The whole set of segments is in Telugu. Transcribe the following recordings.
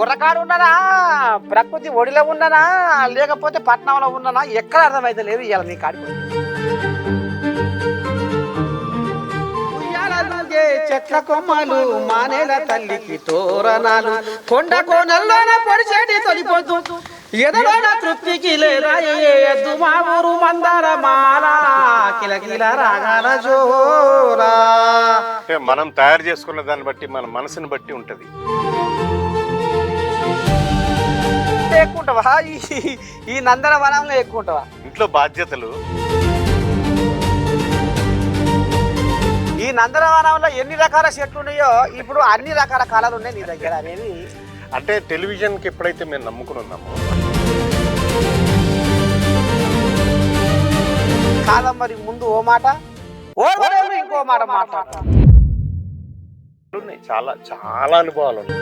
గుర్రకాడు ఉన్నానా, ప్రకృతి ఒడిలో ఉన్నానా, లేకపోతే పట్నంలో ఉన్నానా, ఎక్కడ అర్థమైతే లేదు ఇవాళ నీ కాడికి వచ్చి. ఉయ్యాలలుగే చెట్ల కొమ్మలు, మానేల తల్లికి తోరణాలు, కొండ కోనల్లోన పొడిచేటి తొలిపోతూ ఎదలోన తృప్తికి లేదా ఎద్దు మా ఊరు మందార మాల, కిలకిల రాగాల జోరా. అంటే మనం తయారు చేసుకున్న దాన్ని బట్టి మన మనసుని బట్టి ఉంటది. ఎక్కుంటావా ఈ నందన వనంలో ఎక్కుంటావా? ఇంట్లో బాధ్యతలు. ఈ నందనవనంలో ఎన్ని రకాల చెట్లు ఉన్నాయో ఇప్పుడు అన్ని రకాల కళలు ఉన్నాయి నీ దగ్గర అనేది. అంటే టెలివిజన్కి ఎప్పుడైతే మేము నమ్ముకుని ఉన్నామో, కాదంబరి ముందు ఓ మాట, ఓ ఇంకో మాట మాట్లాడతాం. ఉన్నాయి, చాలా చాలా అనుభవాలు ఉన్నాయి.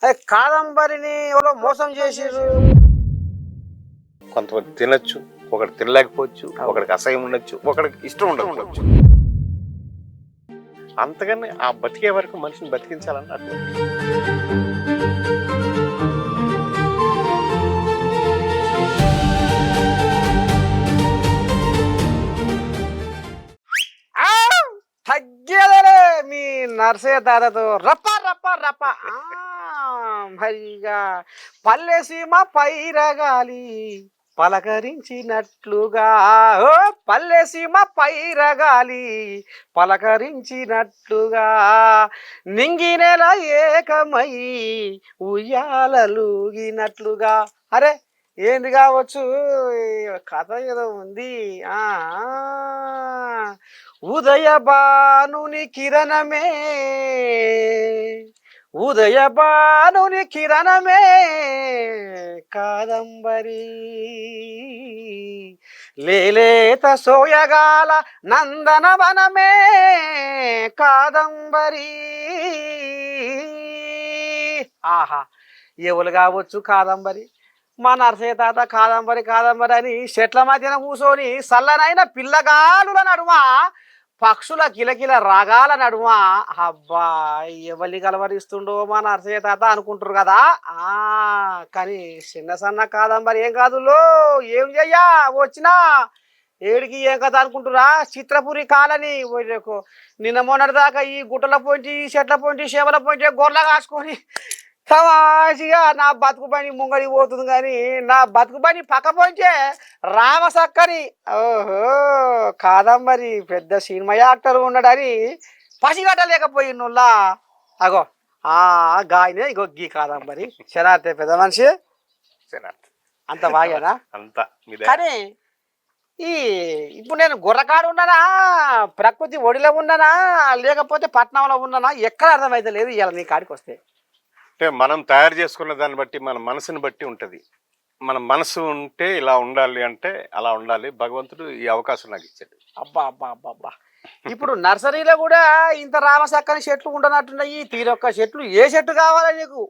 అదే కాదంబరిని ఎవరో మోసం చేసిర్రు. కొంతమంది తినచ్చు, ఒకటి తినలేకపోవచ్చు, ఒకడికి అసహ్యం ఉండొచ్చు, ఒకడికి ఇష్టం ఉండకపోవచ్చు. అంతకని ఆ బతికే వరకు మనిషిని బతికించాలని అట్లా. తగ్గేదలే మీ నర్సయ్య తాతతో రప్ప రప్ప రప్ప. మరిగా పల్లెసీమ పైరగాలి పలకరించినట్లుగా, ఓ పల్లెసీమ పైరగాలి పలకరించినట్లుగా, నింగినెల ఏకమై ఉయ్యాలలుగినట్లుగా. అరే ఏంది కావచ్చు, కథ ఏదో ఉంది. ఉదయ భానుని కిరణమే, ఉదయ భానుని కిరణమే కాదంబరి, లేలేత సోయగాల నందనవనమే కాదంబరి. ఆహా, ఎవరు కావచ్చు కాదంబరి? మా నరసయ్య తాత కాదంబరి కాదంబరి అని చెట్ల మధ్యన కూర్చొని సల్లనైన పిల్లగాలుల నడుమ, పక్షుల కిలకిల రాగాల నడుమ, అబ్బా ఎవరిని కలవరిస్తుండో మా నరసయ్య తాత అనుకుంటారు కదా. కానీ చిన్న సన్న కాదంబరి ఏం కాదులో, ఏం చెయ్యా వచ్చినా ఏడికి ఏం కథ అనుకుంటురా. చిత్రపురి కాలని నిన్న మొన్నటి దాకా ఈ గుట్టల పొంచి, ఈ చెట్ల పొంచి, చేపల పొంచి గొర్రెల కాసుకొని తమాషిగా నా బతుకు పని ముంగడి పోతుంది. కానీ నా బతుకు పని పక్క పోంచే రామసక్కని, ఓహో కాదంబరి పెద్ద సినిమా యాక్టర్ ఉన్నాడని పసిగట్టలేకపోయినుల్లా. అగో గాయనే ఇగో గీ కాదంబరి శనార్థే పెద్ద మనిషి అంత బాగానా అంతా. కానీ ఇప్పుడు నేను గుర్రకాడు ఉన్నానా, ప్రకృతి ఒడిలో ఉన్నానా, లేకపోతే పట్నంలో ఉన్నానా, ఎక్కడ అర్థమైతే లేదు ఇవాళ నీ కాడికి వస్తే. అంటే మనం తయారు చేసుకున్న దాన్ని బట్టి మన మనసుని బట్టి ఉంటది. మన మనసు ఉంటే ఇలా ఉండాలి అంటే అలా ఉండాలి. భగవంతుడు ఈ అవకాశం నాకు ఇచ్చాడు. అబ్బా అబ్బా అబ్బా అబ్బా. ఇప్పుడు నర్సరీలో కూడా ఇంత రామసక్కని చెట్లు ఉండనట్టున్నాయి. తీరొక్క చెట్లు ఏ చెట్టు కావాలా నీకు?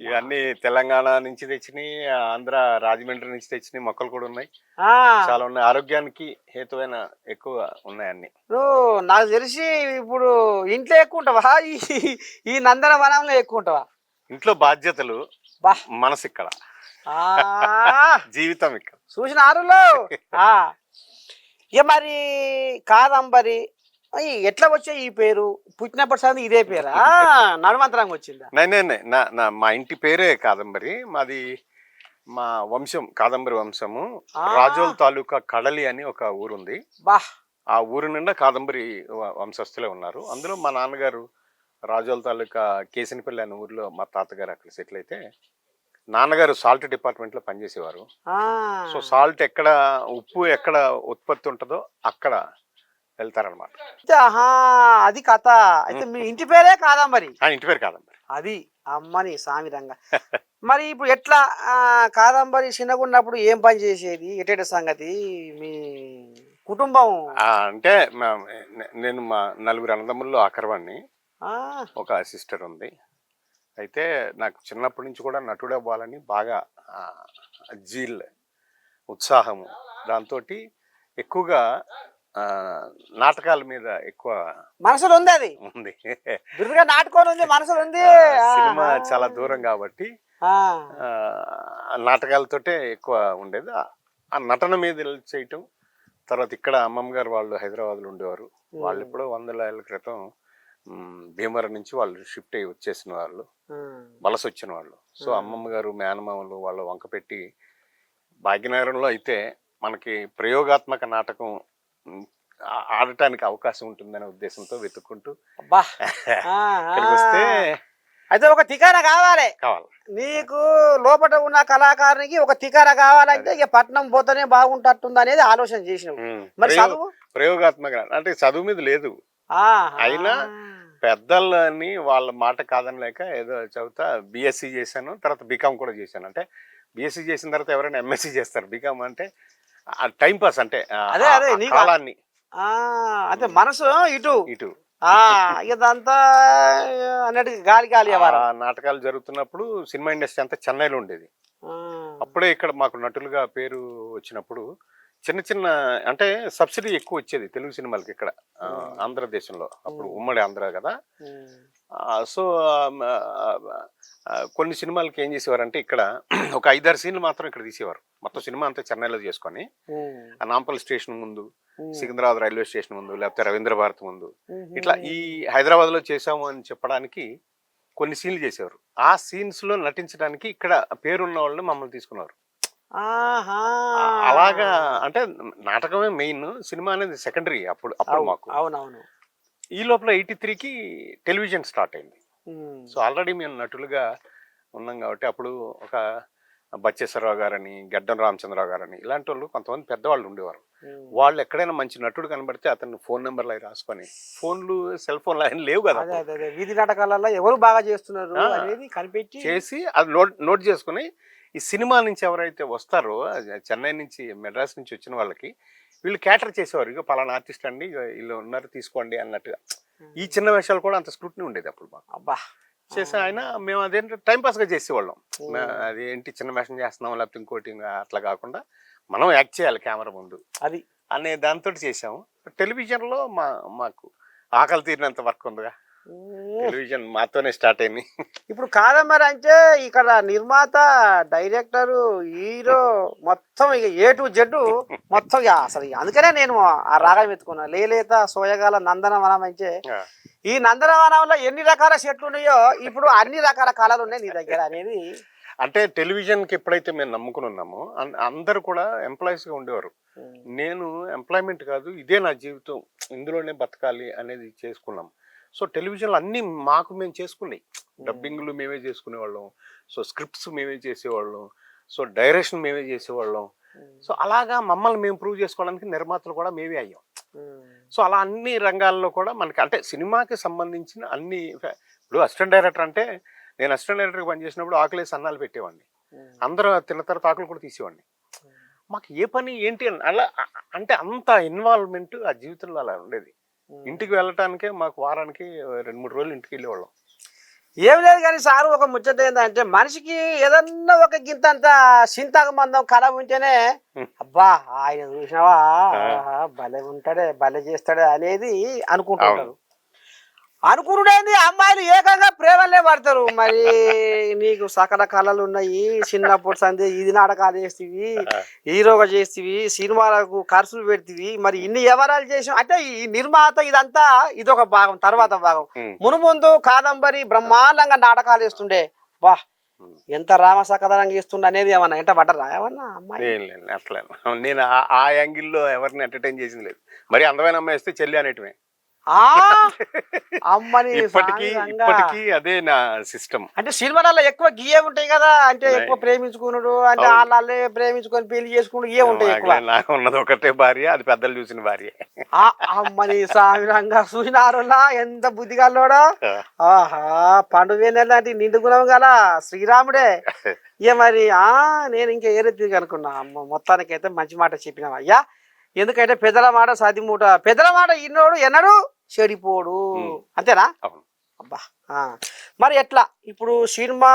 ఇవన్నీ తెలంగాణ నుంచి తెచ్చినాయి, ఆంధ్ర రాజమండ్రి నుంచి తెచ్చినాయి మొక్కలు కూడా ఉన్నాయి, చాలా ఉన్నాయి. ఆరోగ్యానికి హేతువైన ఎక్కువ ఉన్నాయి అన్ని. నాకు తెలిసి ఇప్పుడు ఇంట్లో ఎక్కువ ఉంటావా, ఈ నందన వనంలో ఎక్కువ ఉంటావా? ఇంట్లో బాధ్యతలు, మనసు ఇక్కడ, జీవితం ఇక్కడ. చూసిన ఆరులో ఇక మరి కాదంబరి ఎట్లా వచ్చే ఈ పేరు? పుట్టినప్పటి సంది ఇదే పేరా, నడుమంతరంగా వచ్చిందా? మా ఇంటి పేరే కాదంబరి. మాది మా వంశం కాదంబరి వంశము. రాజోల్ తాలూకా కడలి అని ఒక ఊరుంది. ఆ ఊరు నిండా కాదంబరి వంశస్థులే ఉన్నారు. అందులో మా నాన్నగారు రాజోల్ తాలూకా కేసినపల్లి అనే ఊర్లో మా తాతగారు అక్కడ సెటిల్ అయితే, నాన్నగారు సాల్ట్ డిపార్ట్మెంట్లో పనిచేసేవారు. సో సాల్ట్ ఎక్కడ, ఉప్పు ఎక్కడ ఉత్పత్తి ఉంటుందో అక్కడ వెళ్తారనమాట. అది కథ. అయితే మీ ఇంటి పేరే కాదంబరి? ఇంటి పేరు కాదంబరి. అది అమ్మని సామిరంగా. మరి ఇప్పుడు ఎట్లా కాదంబరి చిన్నగున్నప్పుడు ఏం పని చేసేది, ఎటేట సంగతి మీ కుటుంబం? అంటే నేను మా నలుగురు అన్నదమ్ముల్లో ఆఖరివాణ్ణి. ఒక సిస్టర్ ఉంది. అయితే నాకు చిన్నప్పటి నుంచి కూడా నటుడు అవ్వాలని బాగా ఉత్సాహము. దాంతో ఎక్కువగా ఆ, నాటకాల మీద ఎక్కువ మనసులో ఉంది అది ఉంది. బిరుగా నాటుకొని ఉంది మనసులో ఉంది. సినిమా చాలా దూరం కాబట్టి ఆ, నాటకాలతోటే ఎక్కువ ఉండేది. ఆ నటన మీద చేయటం. తర్వాత ఇక్కడ అమ్మమ్మ గారు వాళ్ళు హైదరాబాద్లో ఉండేవారు. వాళ్ళు ఎప్పుడో 100 ఏళ్ళ క్రితం భీమవరం నుంచి వాళ్ళు షిఫ్ట్ అయ్యి వచ్చేసిన వాళ్ళు, వలస వచ్చిన వాళ్ళు. సో అమ్మమ్మ గారు మేనమామలు వాళ్ళు వంక పెట్టి భాగ్యనగరంలో అయితే మనకి ప్రయోగాత్మక నాటకం ఆడటానికి అవకాశం ఉంటుందనే ఉద్దేశంతో వెతుక్కుంటూ అబ్బా ఇక్కడికి వస్తే అయితే ఒక తికానా కావాలి నీకు, లోపల ఉన్న కళాకారునికి ఒక తికానా కావాలంటే ఇక పట్నం పోతేనే బాగుంటుంది అనేది ఆలోచన చేసినావు. మరి చదువు ప్రయోగాత్మక అంటే చదువు మీద లేదు. అయినా పెద్దలని వాళ్ళ మాట కాదనలేక ఏదో చదువుతా బిఎస్సి చేశాను, తర్వాత బీకామ్ కూడా చేశాను. అంటే బిఎస్సి చేసిన తర్వాత ఎవరైనా ఎంఎస్సి చేస్తారు, బీకామ్ అంటే టైం పాస్, అంటే కాలాన్ని అంటే మనసు ఇటు ఇటు ఇదంతా అన్నట్టు గాలి గాలి నాటకాలు జరుగుతున్నప్పుడు సినిమా ఇండస్ట్రీ అంతా చెన్నైలో ఉండేది. అప్పుడే ఇక్కడ మాకు నటులుగా పేరు వచ్చినప్పుడు చిన్న చిన్న అంటే సబ్సిడీ ఎక్కువ వచ్చేది తెలుగు సినిమాలకి ఇక్కడ ఆంధ్రదేశంలో. అప్పుడు ఉమ్మడి ఆంధ్ర కదా. సో కొన్ని సినిమాలకి ఏం చేసేవారంటే ఇక్కడ ఒక 5-6 సీన్లు మాత్రం ఇక్కడ తీసేవారు. మొత్తం సినిమా అంతా చెన్నైలో చేసుకొని నాంపల్లి స్టేషన్ ముందు, సికింద్రాబాద్ రైల్వే స్టేషన్ ముందు, లేకపోతే రవీంద్ర భారతి ముందు, ఇట్లా ఈ హైదరాబాద్ లో చేసాము అని చెప్పడానికి కొన్ని సీన్లు చేసేవారు. ఆ సీన్స్ లో నటించడానికి ఇక్కడ పేరున్న వాళ్ళని మమ్మల్ని తీసుకున్నారు. అలాగా అంటే నాటకమే మెయిన్, సినిమా అనేది సెకండరీ అప్పుడు మాకు. అవునవును. ఈ లోపల 83కి టెలివిజన్ స్టార్ట్ అయింది. సో ఆల్రెడీ మేము నటులుగా ఉన్నాం కాబట్టి అప్పుడు ఒక బచ్చేశ్వరరావు గారని, గడ్డం రామచంద్రరావు గారని ఇలాంటి వాళ్ళు కొంతమంది పెద్దవాళ్ళు ఉండేవారు. వాళ్ళు ఎక్కడైనా మంచి నటుడు కనబడితే అతను ఫోన్ నెంబర్లు అవి రాసుకొని, ఫోన్లు సెల్ ఫోన్లు ఆయన లేవు కదా, వీధి నాటకాలలో ఎవరు బాగా చేస్తున్నారు అనేది కనిపెట్టి చేసి అది నోట్ చేసుకుని ఈ సినిమా నుంచి ఎవరైతే వస్తారో చెన్నై నుంచి మెడ్రాస్ నుంచి వచ్చిన వాళ్ళకి వీళ్ళు క్యాటర్ చేసేవారు. ఇక పలానా ఆర్టిస్ట్ అండి వీళ్ళు ఉన్నారు తీసుకోండి అన్నట్టుగా. ఈ చిన్న వేషాలు కూడా అంత స్క్రూటినీ ఉండేది అప్పుడు మాకు. అబ్బా చేసే ఆయన మేము అదేంటి టైంపాస్గా చేసేవాళ్ళం. అది ఏంటి చిన్న వేషం చేస్తున్నాం లేకపోతే ఇంకోటి అట్లా కాకుండా మనం యాక్ట్ చేయాలి కెమెరా ముందు అది అనే దాంతో చేసాము. టెలివిజన్లో మాకు ఆకలి తీరినంత వర్క్ ఉందిగా, టెలివిజన్ మాతోనే స్టార్ట్ అయింది. ఇప్పుడు కాదమ్మరి అంటే ఇక్కడ నిర్మాత, డైరెక్టరు, హీరో మొత్తం ఇక A to Z మొత్తం అసలు అందుకనే నేను ఆ రాగం ఎత్తుకున్నా. లేలేత సోయగాల నందనవనం అంటే ఈ నందనవనంలో ఎన్ని రకాల చెట్లు ఉన్నాయో ఇప్పుడు అన్ని రకాల కళలు ఉన్నాయి నీ దగ్గర అనేది. అంటే టెలివిజన్కి ఎప్పుడైతే మేము నమ్ముకుని ఉన్నామో అందరూ కూడా ఎంప్లాయీస్గా ఉండేవారు. నేను ఎంప్లాయ్మెంట్ కాదు, ఇదే నా జీవితం, ఇందులోనే బతకాలి అనేది చేసుకున్నాం. సో టెలివిజన్లో అన్నీ మాకు మేము చేసుకున్నాయి. డబ్బింగ్లు మేమే చేసుకునేవాళ్ళం, సో స్క్రిప్ట్స్ మేమే చేసేవాళ్ళం, సో డైరెక్షన్ మేమే చేసేవాళ్ళం. సో అలాగా మమ్మల్ని మేము ప్రూవ్ చేసుకోవడానికి నిర్మాతలు కూడా మేమే అయ్యాం. సో అలా అన్ని రంగాల్లో కూడా మనకి అంటే సినిమాకి సంబంధించిన అన్ని. ఇప్పుడు అసిస్టెంట్ డైరెక్టర్ అంటే నేను అసిస్టెంట్ డైరెక్టర్గా పనిచేసినప్పుడు ఆకులేసి అన్నాలు పెట్టేవాడిని, అందరూ తిన్న తర్వాత ఆకులు కూడా తీసేవాడిని. మాకు ఏ పని ఏంటి అలా అంటే అంత ఇన్వాల్వ్మెంట్ ఆ జీవితంలో అలా ఉండేది. ఇంటికి వెళ్ళటానికే మాకు వారానికి 2-3 రోజులు ఇంటికి వెళ్ళేవాళ్ళం. ఏం లేదు కానీ సారు ఒక ముచ్చట ఏంటంటే మనిషికి ఏదన్నా ఒక గింతంత చింతక మందం కళ ఉంటేనే అబ్బా ఆయన చూసినావా భలే ఉంటాడే భలే చేస్తాడే అనేది అనుకుంటుంటారు. అనుకున్నాడేంది అమ్మాయిలు ఏకంగా ప్రేమలే పడతారు. మరి నీకు సకల కళలు ఉన్నాయి, చిన్నప్పుడు సందే ఇది నాటకాలు చేస్తీవి, హీరోగా చేస్తీవి, సినిమాలకు ఖర్చులు పెడతీవి, మరి ఇన్ని వ్యవహారాలు చేసాం అంటే ఈ నిర్మాత ఇదంతా ఇదొక భాగం. తర్వాత భాగం మునుముందు కాదంబరి బ్రహ్మాండంగా నాటకాలు వేస్తుండే, బా ఎంత రామసకదనంగా ఇస్తుండే అనేది ఏమన్నా ఎంట పడ్డరా ఏమన్నా అమ్మాయి? అట్లా నేను ఆ యాంగిల్లో ఎవరిని ఎంటర్టైన్ చేసింది లేదు. మరి అందమైన అమ్మాయి వస్తే చెల్లి అనేటివే. అమ్మని ఇప్పటికీ అదే నా సిస్టమ్. అంటే సినిమాలలో ఎక్కువ గియే ఉంటాయి కదా, అంటే ఎక్కువ ప్రేమించుకున్నాడు అంటే వాళ్ళే ప్రేమించుకొని పెళ్లి చేసుకున్నాడు ఇవే ఉంటాయి ఎక్కువ. నాకు ఉన్నది ఒకటే భార్య, అది పెద్దలు చూసిన భార్య. అమ్మని సామిరంగా చూసినారులా ఎంత బుద్ధిగాలోడా. ఆహా పండుగ నిండుగుణం గల శ్రీరాముడే. ఇక మరి నేను ఇంకా ఏరెత్తి అనుకున్నా. అమ్మ మొత్తానికి అయితే మంచి మాట చెప్పినావు అయ్యా. ఎందుకంటే పెద్దల మాట సాధ్యమూట, పెద్దల మాట ఇన్నోడు ఎన్నడు చెడిపోడు, అంతేనా? అబ్బా ఆ. మరి ఎట్లా ఇప్పుడు సినిమా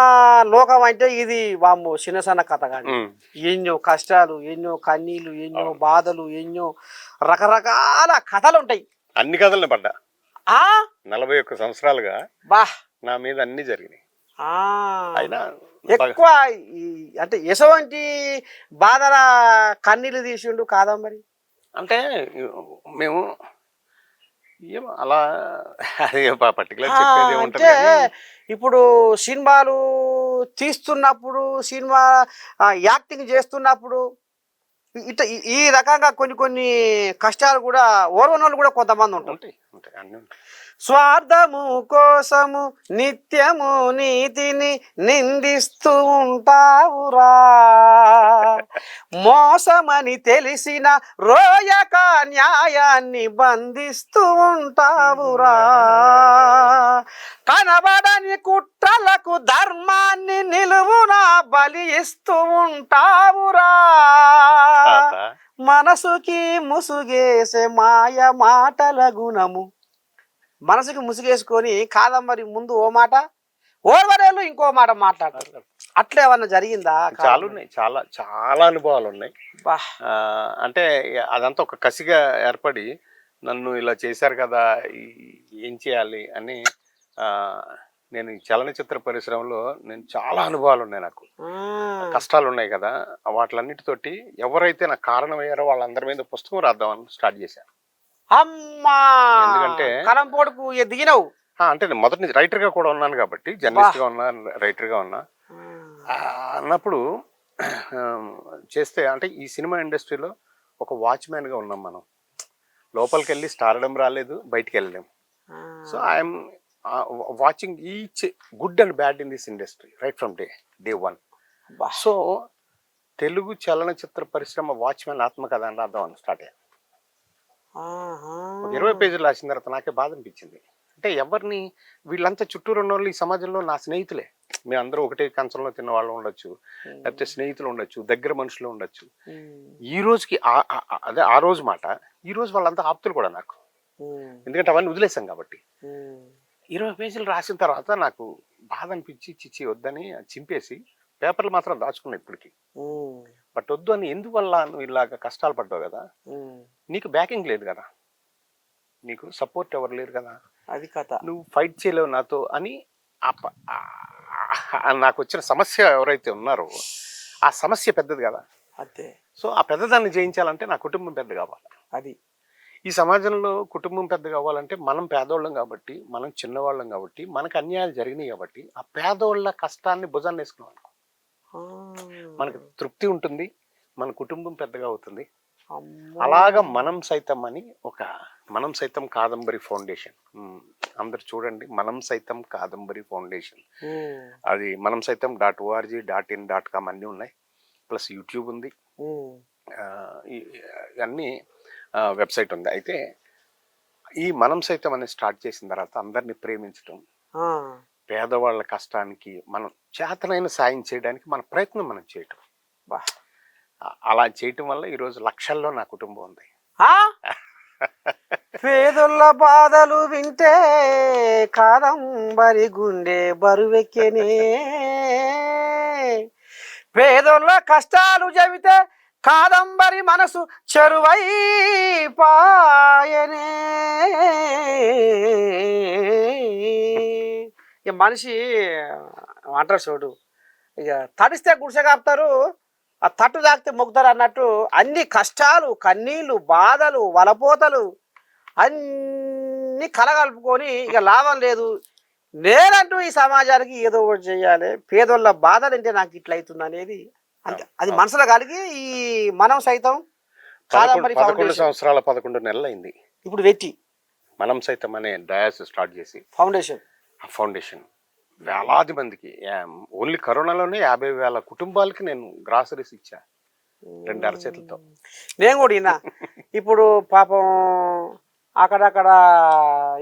లోకం అంటే ఇది వాము చిన్న సన్న కథ కానీ ఎన్నో కష్టాలు ఎన్నో కన్నీళ్ళు ఎన్నో బాధలు ఎన్నో రకరకాల కథలు ఉంటాయి. అన్ని కథలను పడ్డా ఆ 41 సంవత్సరాలుగా బా నా మీద అన్ని జరిగినాయి. ఆ అయినా ఎక్కువ అంటే ఎటువంటి బాధల కన్నీళ్ళు తీసిండు కాదంబరి అంటే మేము ఏమో అలా అదే పర్టికులర్ చెప్పేది ఏముంటుంది అంటే ఇప్పుడు సినిమాలు తీస్తున్నప్పుడు సినిమా యాక్టింగ్ చేస్తున్నప్పుడు ఇట్లా ఈ రకంగా కొన్ని కొన్ని కష్టాలు కూడా ఓర్వనోళ్ళు కూడా కొంతమంది ఉంటారు. ఉంటాయి ఉంటాయి అన్నీ ఉంటాయి. స్వార్థము కోసము నిత్యము నీతిని నిందిస్తూ ఉంటావురా, మోసమని తెలిసిన రోయక న్యాయాన్ని బంధిస్తూ ఉంటావురా, కనబడని కుట్రలకు ధర్మాన్ని నిలువునా బలి ఇస్తూ ఉంటావురా, మనసుకి ముసుగేసే మాయ మాటల గుణము. మనసుకి ముసుగేసుకొని కాదంబరి ముందు ఓ మాట ఓర్వరేళ్ళు ఇంకో మాట మాట్లాడతారు. అట్లా ఏమన్నా జరిగిందా? చాలా ఉన్నాయి, చాలా చాలా అనుభవాలు ఉన్నాయి. అంటే అదంతా ఒక కసిగా ఏర్పడి నన్ను ఇలా చేశారు కదా ఏం చేయాలి అని నేను ఈ చలనచిత్ర పరిశ్రమలో నేను చాలా అనుభవాలు ఉన్నాయి. నాకు కష్టాలు ఉన్నాయి కదా, వాటిలన్నిటితోటి ఎవరైతే నాకు కారణమయ్యారో వాళ్ళందరి మీద పుస్తకం రాద్దామని స్టార్ట్ చేశాను. అమ్మా ఎందుకంటే కలంపోడుకు దిగినవు అంటే నేను మొదటి నుంచి రైటర్గా కూడా ఉన్నాను కాబట్టి, జర్నలిస్ట్గా ఉన్నా రైటర్గా ఉన్నా అన్నప్పుడు చేస్తే అంటే ఈ సినిమా ఇండస్ట్రీలో ఒక వాచ్మ్యాన్గా ఉన్నాం మనం. లోపలికి వెళ్ళి స్టార్డమ్ రాలేదు, బయటికి వెళ్ళలేము. So I'm watching each good and bad in this industry right from day one. So Telugu చలనచిత్ర పరిశ్రమ వాచ్మ్యాన్ ఆత్మకథ అని రాద్దామని స్టార్ట్ అయ్యాను. 20 పేజీలు రాసిన తర్వాత నాకే బాధ అనిపించింది. అంటే ఎవరిని వీళ్ళంతా చుట్టూరు ఉన్న వాళ్ళు ఈ సమాజంలో నా స్నేహితులే. మేమందరూ ఒకటే కంచంలో తిన్న వాళ్ళు ఉండొచ్చు, లేకపోతే స్నేహితులు ఉండొచ్చు, దగ్గర మనుషులు ఉండొచ్చు. ఈ రోజుకి అదే ఆ రోజు మాట, ఈ రోజు వాళ్ళంతా ఆప్తులు కూడా నాకు. ఎందుకంటే అవన్నీ వదిలేసాం కాబట్టి. 20 పేజీలు రాసిన తర్వాత నాకు బాధ అనిపించి చిచ్చి వద్దని చింపేసి పేపర్లు మాత్రం దాచుకున్నా ఇప్పటికి. బట్ వద్దు అని ఎందువల్ల నువ్వు ఇలాగ కష్టాలు పడ్డావు కదా, నీకు బ్యాకింగ్ లేదు కదా, నీకు సపోర్ట్ ఎవరు లేరు కదా, అది కథ, నువ్వు ఫైట్ చేయలేవు నాతో అని నాకు వచ్చిన సమస్య ఎవరైతే ఉన్నారో ఆ సమస్య పెద్దది కదా. అంతే. సో ఆ పెద్దదాన్ని జయించాలంటే నా కుటుంబం పెద్ద కావాలి. అది ఈ సమాజంలో కుటుంబం పెద్ద కావాలంటే మనం పేదోళ్ళం కాబట్టి, మనం చిన్నవాళ్ళం కాబట్టి, మనకు అన్యాయాలు జరిగినాయి కాబట్టి ఆ పేదోళ్ళ కష్టాన్ని భుజాన్ని వేసుకున్నాం, మనకు తృప్తి ఉంటుంది, మన కుటుంబం పెద్దగా అవుతుంది. అలాగా మనం సైతం అని ఒక మనం సైతం కాదంబరి ఫౌండేషన్, అందరు చూడండి, మనం సైతం కాదంబరి ఫౌండేషన్. అది మనం సైతం .org.in.com అన్నీ ఉన్నాయి, ప్లస్ యూట్యూబ్ ఉంది, అన్నీ వెబ్సైట్ ఉంది. అయితే ఈ మనం సైతం అని స్టార్ట్ చేసిన తర్వాత అందరినీ ప్రేమించడం, పేదవాళ్ళ కష్టానికి మనం చేతనైన సాయం చేయడానికి మన ప్రయత్నం మనం చేయటం, అలా చేయటం వల్ల ఈరోజు లక్షల్లో నా కుటుంబం ఉంది. పేదొల్ల బాధలు వింటే కాదంబరి గుండె బరువెక్కేనే, పేదొల్ల కష్టాలు చెబితే కాదంబరి మనసు చెరువై పాయనే. ఇక మనిషి అంటారు చూడు, ఇక తడిస్తే గుడిసె కాపుతారు, ఆ తట్టు తాకితే మొక్కుతారు అన్నట్టు అన్ని కష్టాలు కన్నీళ్ళు బాధలు వలపోతలు అన్నీ కలగలుపుకొని ఇక లాభం లేదు, నేనంటూ ఈ సమాజానికి ఏదో ఒకటి చేయాలి, పేదోళ్ళ బాధలు అంటే నాకు ఇట్లా అవుతుంది అనేది అంతే. అది మనసులో కలిగి ఈ మనం సైతం కాదంబరి 11 సంవత్సరాల 11 నెలలు అయింది ఇప్పుడు పెట్టి మనం సైతం అనే డయాస్ స్టార్ట్ చేసి ఫౌండేషన్ వేలాది మందికి, ఓన్లీ కరోనాలోనే 50,000 కుటుంబాలకి నేను గ్రాసరీస్ ఇచ్చా 2 అరచేతులతో. నేను కూడా ఇప్పుడు పాపం అక్కడక్కడ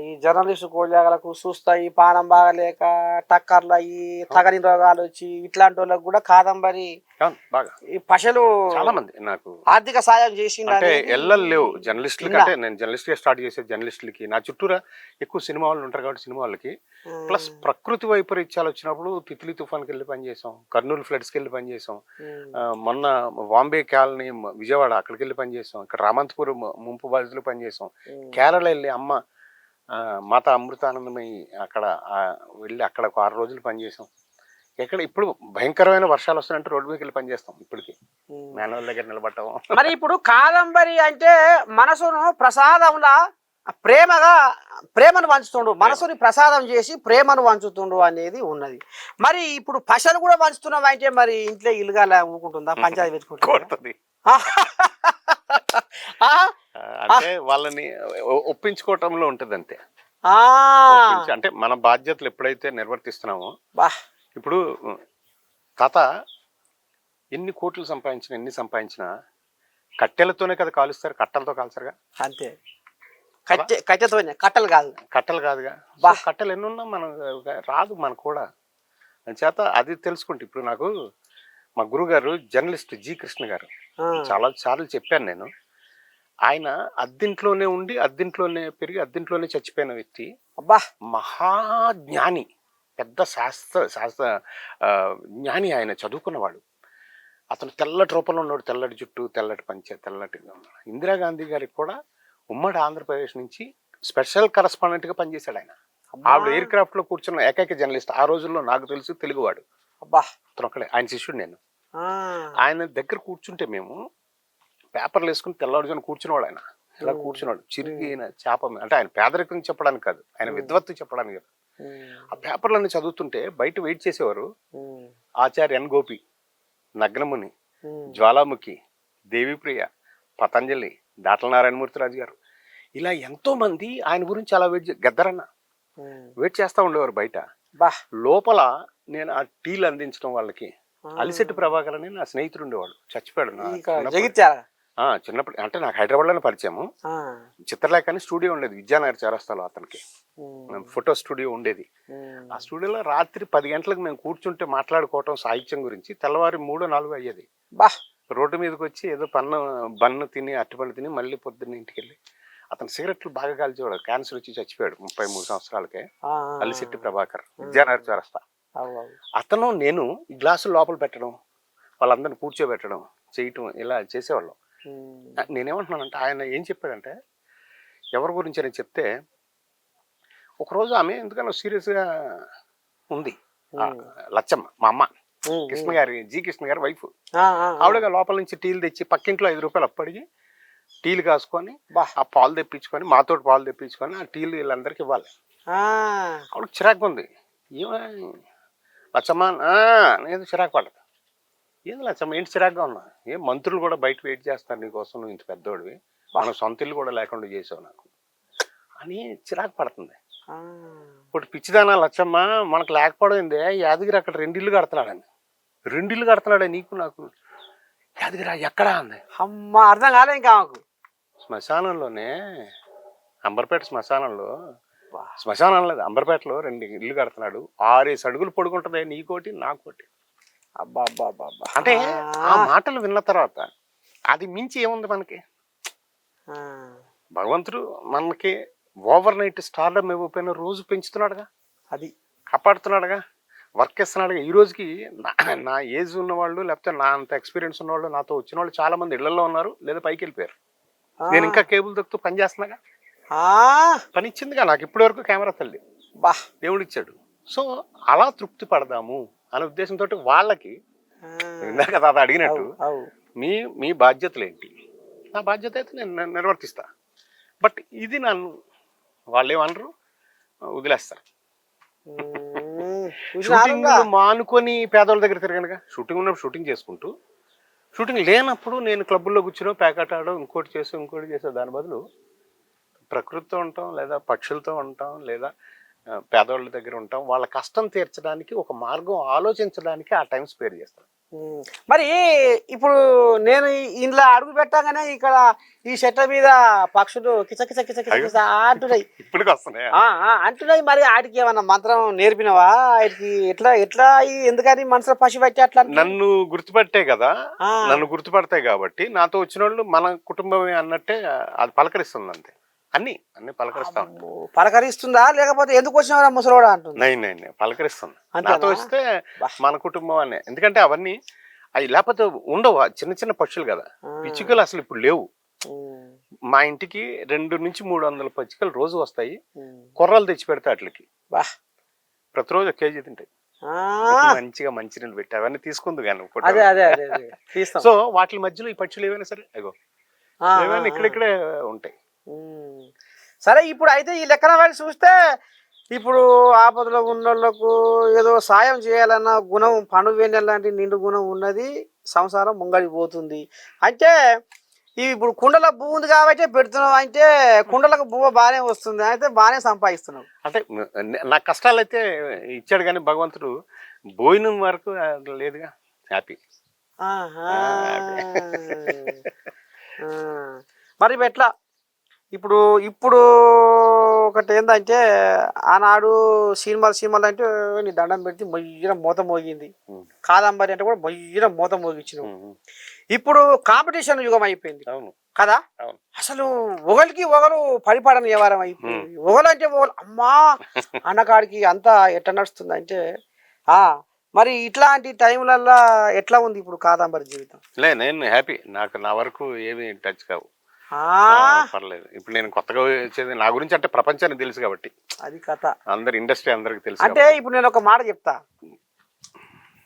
ఈ జర్నలిస్టు కోళ్ళకు చూస్తాయి పానం బాగలేక టక్కర్లు అయ్యి తగని రోగాలు వచ్చి ఇట్లాంటి వాళ్ళకి కూడా కాదంబరి అవును, బాగా ఈ పశలు చాలా మంది నాకు ఆర్థిక సాయం చేసిండు అంటే అనేది ఎల్లలు లేవు జర్నలిస్టులకి. విన్నా. అంటే నేను జర్నలిస్ట్ గా స్టార్ట్ చేసే జర్నలిస్టులకి నా చుట్టూరా ఎక్కువ సినిమా వాళ్ళు ఉంటారు కాబట్టి సినిమా వాళ్ళకి ప్లస్ ప్రకృతి వైపరీత్యాలు వచ్చినప్పుడు తిత్లీ తుఫాన్కి వెళ్ళి పనిచేసాం, కర్నూలు ఫ్లడ్స్కి వెళ్ళి పనిచేసాం, మొన్న బాంబే కాలనీ విజయవాడ అక్కడికి వెళ్ళి పనిచేసాం, ఇక్కడ రామంతపురం ముంపు బాధితులు పనిచేసాం, కేరళ వెళ్ళి అమ్మ మాత అమృతానందమయ్యి అక్కడ వెళ్ళి అక్కడ ఒక 6 రోజులు పనిచేసాం. ఎక్కడ ఇప్పుడు భయంకరమైన వర్షాలు వస్తున్నాయంటే రోడ్డు మీదకి వెళ్ళి పనిచేస్తాం ఇప్పటికి, మాన్యువల్ దగ్గర నిలబడటం. మరి ఇప్పుడు కాదంబరి అంటే మనసును ప్రసాదంలా ప్రేమను పంచుతుండు, మనసుని ప్రసాదం చేసి ప్రేమను పంచుతుండు అనేది ఉన్నది. మరి ఇప్పుడు పశను కూడా పంచుతున్నాం అంటే మరి ఇంట్లో ఇల్లుగా ఊకుంటుందా, పంచాయతీ పెట్టుకుంటుంది? అంటే వాళ్ళని ఒప్పించుకోవటంలో ఉంటుంది అంతే. అంటే మన బాధ్యతలు ఎప్పుడైతే నిర్వర్తిస్తున్నామో, ఇప్పుడు తాత ఎన్ని కోట్లు సంపాదించినా ఎన్ని సంపాదించినా కట్టెలతోనే కదా కాలుస్తారు, కట్టెలతో కాల్చరుగా. అంతే, కట్టెతోనే, కట్టెలు కాదుగా. కట్టెలు ఎన్ని ఉన్నా మనం రాదు మనకు కూడా. చేత అది తెలుసుకుంటే ఇప్పుడు నాకు మా గురుగారు జర్నలిస్ట్ జి కృష్ణ గారు చాలా సార్లు చెప్పాను నేను. ఆయన అద్దింట్లోనే ఉండి అద్దింట్లోనే పెరిగి అద్దింట్లోనే చచ్చిపోయిన వ్యక్తి, మహాజ్ఞాని, పెద్ద శాస్త్ర జ్ఞాని. ఆయన చదువుకున్నవాడు. అతను తెల్లటి రూపంలో ఉన్నాడు, తెల్లటి జుట్టు, తెల్లటి పంచె, తెల్లటిగా ఉన్నాడు. ఇందిరాగాంధీ గారికి కూడా ఉమ్మడి ఆంధ్రప్రదేశ్ నుంచి స్పెషల్ కరస్పాండెంట్గా పనిచేశాడు ఆయన. ఆవిడ ఎయిర్ క్రాఫ్ట్ లో కూర్చున్న ఏకైక జర్నలిస్ట్ ఆ రోజుల్లో నాకు తెలుసు, తెలుగువాడు. అతను ఒక్కడే, ఆయన శిష్యుడు నేను. ఆయన దగ్గర కూర్చుంటే మేము పేపర్లు వేసుకుని తెల్లవారుజామున కూర్చునేవాడు. ఆయన ఇలా కూర్చున్నాడు చిరిగిన చేప. అంటే ఆయన పేదరికం చెప్పడానికి కాదు, ఆయన విద్వత్తు చెప్పడానికి కాదు. ఆ పేపర్లన్నీ చదువుతుంటే బయట వెయిట్ చేసేవారు ఆచార్య ఎన్ గోపి, నగ్నముని, జ్వాలాముఖి, దేవిప్రియ, పతంజలి, దాట్ల నారాయణమూర్తిరాజు గారు, ఇలా ఎంతో మంది ఆయన గురించి అలా వెయిట్ చేస్తూ ఉండేవారు బయట. లోపల నేను ఆ టీలు అందించడం వాళ్ళకి. అలిశెట్టి ప్రభాకర్ అని నా స్నేహితుడు ఉండేవాడు, చచ్చిపోయాడు. చిన్నప్పుడు అంటే నాకు హైదరాబాద్లోనే పరిచయము. చిత్రలేఖ అని స్టూడియో ఉండేది విద్యానగర్ చౌరస్తాలో, అతనికి ఫోటో స్టూడియో ఉండేది. ఆ స్టూడియోలో రాత్రి 10 గంటలకు మేము కూర్చుంటే మాట్లాడుకోవటం సాహిత్యం గురించి, తెల్లవారి 3-4 అయ్యేది. రోడ్డు మీదకి వచ్చి ఏదో బన్ను తిని అరటిపండు తిని మళ్ళీ పొద్దున్న ఇంటికి వెళ్ళి, అతను సిగరెట్లు బాగా కాల్చేవాడు. క్యాన్సర్ వచ్చి చచ్చిపోయాడు 33 సంవత్సరాలకే. అలిశెట్టి ప్రభాకర్, విద్యానగర్ చౌరస్తా. అతను నేను ఈ గ్లాసులు లోపల పెట్టడం, వాళ్ళందరిని కూర్చోబెట్టడం చేయటం ఇలా చేసేవాళ్ళం. నేనేమంటున్నానంటే ఆయన ఏం చెప్పాడంటే, ఎవరి గురించి అని చెప్తే, ఒకరోజు ఆమె ఎందుకన్నా సీరియస్గా ఉంది, లచ్చమ్మ, మా అమ్మ కృష్ణ గారి, జి కృష్ణ గారి వైఫ్. ఆవిడగా లోపల నుంచి టీలు తెచ్చి పక్కింట్లో 5 రూపాయలు అప్పడిగి టీలు కాసుకొని ఆ పాలు తెప్పించుకొని, మాతోటి పాలు తెప్పించుకొని ఆ టీలు వీళ్ళందరికి ఇవ్వాలి. ఆవిడకి చిరాకు ఉంది. లచ్చమ్మ నేను చిరాకు పడదు. ఏంది లచ్చమ్మ ఏంటి చిరాకుగా ఉన్నా? ఏం మంత్రులు కూడా బయట వెయిట్ చేస్తారు నీకోసం, నువ్వు ఇంత పెద్దోడివి, మన సొంత ఇల్లు కూడా లేకుండా చేసావు నాకు అని చిరాకు పడుతుంది. ఇప్పుడు పిచ్చిదానా లచ్చమ్మ మనకు లేకపోవడం యాదగిరి అక్కడ 2 ఇళ్ళు కడుతున్నాడని. 2 ఇళ్ళు కడుతున్నాడే నీకు నాకు? యాదగిరి ఎక్కడా అంది. అమ్మ అర్థం కాలే ఇంకా. శ్మశానంలోనే, అంబర్పేట శ్మశానంలో లేదు, అంబర్పేటలో 2 ఇళ్ళు కడుతున్నాడు. 6 అడుగులు పొడుగుంటుంది, నీకోటి నాకోటి. అంటే ఆ మాటలు విన్న తర్వాత అది మించి ఏముంది మనకి? భగవంతుడు మనకి ఓవర్ నైట్ స్టార్డమ్ ఇవ్వకపోయినా రోజు పెంచుతున్నాడుగా, అది కాపాడుతున్నాడుగా, వర్క్ ఇస్తున్నాడుగా. ఈ రోజుకి నా ఏజ్ ఉన్నవాళ్ళు, లేకపోతే నా అంత ఎక్స్పీరియన్స్ ఉన్నవాళ్ళు, నాతో వచ్చిన వాళ్ళు చాలా మంది ఇళ్లలో ఉన్నారు, లేదా పైకి వెళ్ళిపోయారు. నేను ఇంకా కేబుల్ దొక్కుతూ పని చేస్తున్నాగా. పని ఇచ్చిందిగా నాకు ఇప్పటి వరకు కెమెరా తల్లి, దేవుడు ఇచ్చాడు. సో అలా తృప్తి పడదాము అనే ఉద్దేశంతో వాళ్ళకి ఇందాక తాత అడిగినట్టు మీ బాధ్యతలు ఏంటి, నా బాధ్యత అయితే నేను నిర్వర్తిస్తా. బట్ ఇది నన్ను వాళ్ళు ఏమనరు, వదిలేస్తారు. షూటింగ్ మానుకొని పేదవాళ్ళ దగ్గర తిరగనుగా. షూటింగ్ ఉన్నప్పుడు షూటింగ్ చేసుకుంటూ, షూటింగ్ లేనప్పుడు నేను క్లబ్బుల్లో కూర్చుని ప్యాకెట్ ఆడడం, ఇంకోటి చేసే దాని బదులు ప్రకృతితో ఉంటాం, లేదా పక్షులతో ఉంటాం, లేదా పేదవాళ్ళ దగ్గర ఉంటాం. వాళ్ళ కష్టం తీర్చడానికి ఒక మార్గం ఆలోచించడానికి ఆ టైం స్పేర్ చేస్తాను. మరి ఇప్పుడు నేను ఇంట్లో అడుగు పెట్టగానే ఇక్కడ ఈ చెట్ల మీద పక్షులు కిచ కిచ కిచ కిచ కిచ అంటున్నాయి. ఇప్పుడు వస్తున్నాయి అంటున్నాయి. మరి వాటికి ఏమన్నా మంత్రం నేర్పినవా? వాటికి ఎట్లా ఎట్లా ఎందుకని మనసులో పసి పట్టి అట్లా నన్ను గుర్తుపట్టే కదా, నన్ను గుర్తుపడతాయి కాబట్టి నాతో వచ్చిన వాళ్ళు మన కుటుంబమే అన్నట్టే అది పలకరిస్తుంది అంతే. అన్ని పలకరిస్తాం. పలకరిస్తుందా లేకపోతే ఎందుకు వచ్చినవరా ముసలోడా అంటుంది? నై పలకరిస్తుంది. నాతో వస్తే మన కుటుంబం అనే. ఎందుకంటే అవన్నీ అవి లేకపోతే ఉండవు. చిన్న చిన్న పక్షులు కదా. పిచ్చుకలు అసలు ఇప్పుడు లేవు. మా ఇంటికి 200 నుంచి 300 పిచ్చుకలు రోజు వస్తాయి. కొర్రలు తెచ్చి పెడతా వాటికి. ప్రతిరోజు 1 కేజీ తింటాయి. మంచిగా మంచినీళ్ళు పెట్టి అవన్నీ తీసుకుంది కానీ. సో వాటి మధ్యలో ఈ పక్షులు ఏవైనా సరే అగో ఏమైనా ఇక్కడిక్కడే ఉంటాయి. సరే ఇప్పుడు అయితే ఈ లెక్కన వెళ్ళి చూస్తే ఇప్పుడు ఆపదలో ఉన్నోళ్లకు ఏదో సాయం చేయాలన్న గుణం పనువేణి లాంటి నిండు గుణం ఉన్నది. సంసారం ముంగడికి పోతుంది. అంటే ఇప్పుడు కుండల భూమి ఉంది కాబట్టి పెడుతున్నావు. అంటే కుండలకు భూమ బాగానే వస్తుంది. అయితే బాగానే సంపాదిస్తున్నావు. అంటే నా కష్టాలు అయితే ఇచ్చాడు కానీ భగవంతుడు భోజనం వరకు లేదుగా. హ్యాపీ. మరి ఎట్లా ఇప్పుడు ఒకటి ఏంటంటే ఆనాడు సినిమాలు అంటే నీ దండం పెట్టి మొయ్యన మూత మోగింది. కాదంబరి అంటే కూడా మొయ్యన మూత మోగించినావు. ఇప్పుడు కాంపిటీషన్ యుగం అయిపోయింది కదా. అసలు ఒకరికి ఒకరు పరిపాలన వ్యవహారం అయిపోయింది. ఒకలంటే ఒకరు అమ్మా అన్నకాడికి అంతా ఎట్లా నడుస్తుంది అంటే మరి ఇట్లాంటి టైంలల్లో ఎట్లా ఉంది ఇప్పుడు కాదంబరి జీవితం? నేను హ్యాపీ. నా వరకు ఏమి టచ్ కావు. పర్లేదు. ఇప్పుడు నేను కొత్తగా వచ్చేది నా గురించి అంటే ప్రపంచానికి తెలుసు కాబట్టి అది కథ. అందరు ఇండస్ట్రీ అందరికి తెలుసు. అంటే ఇప్పుడు నేను ఒక మాట చెప్తా.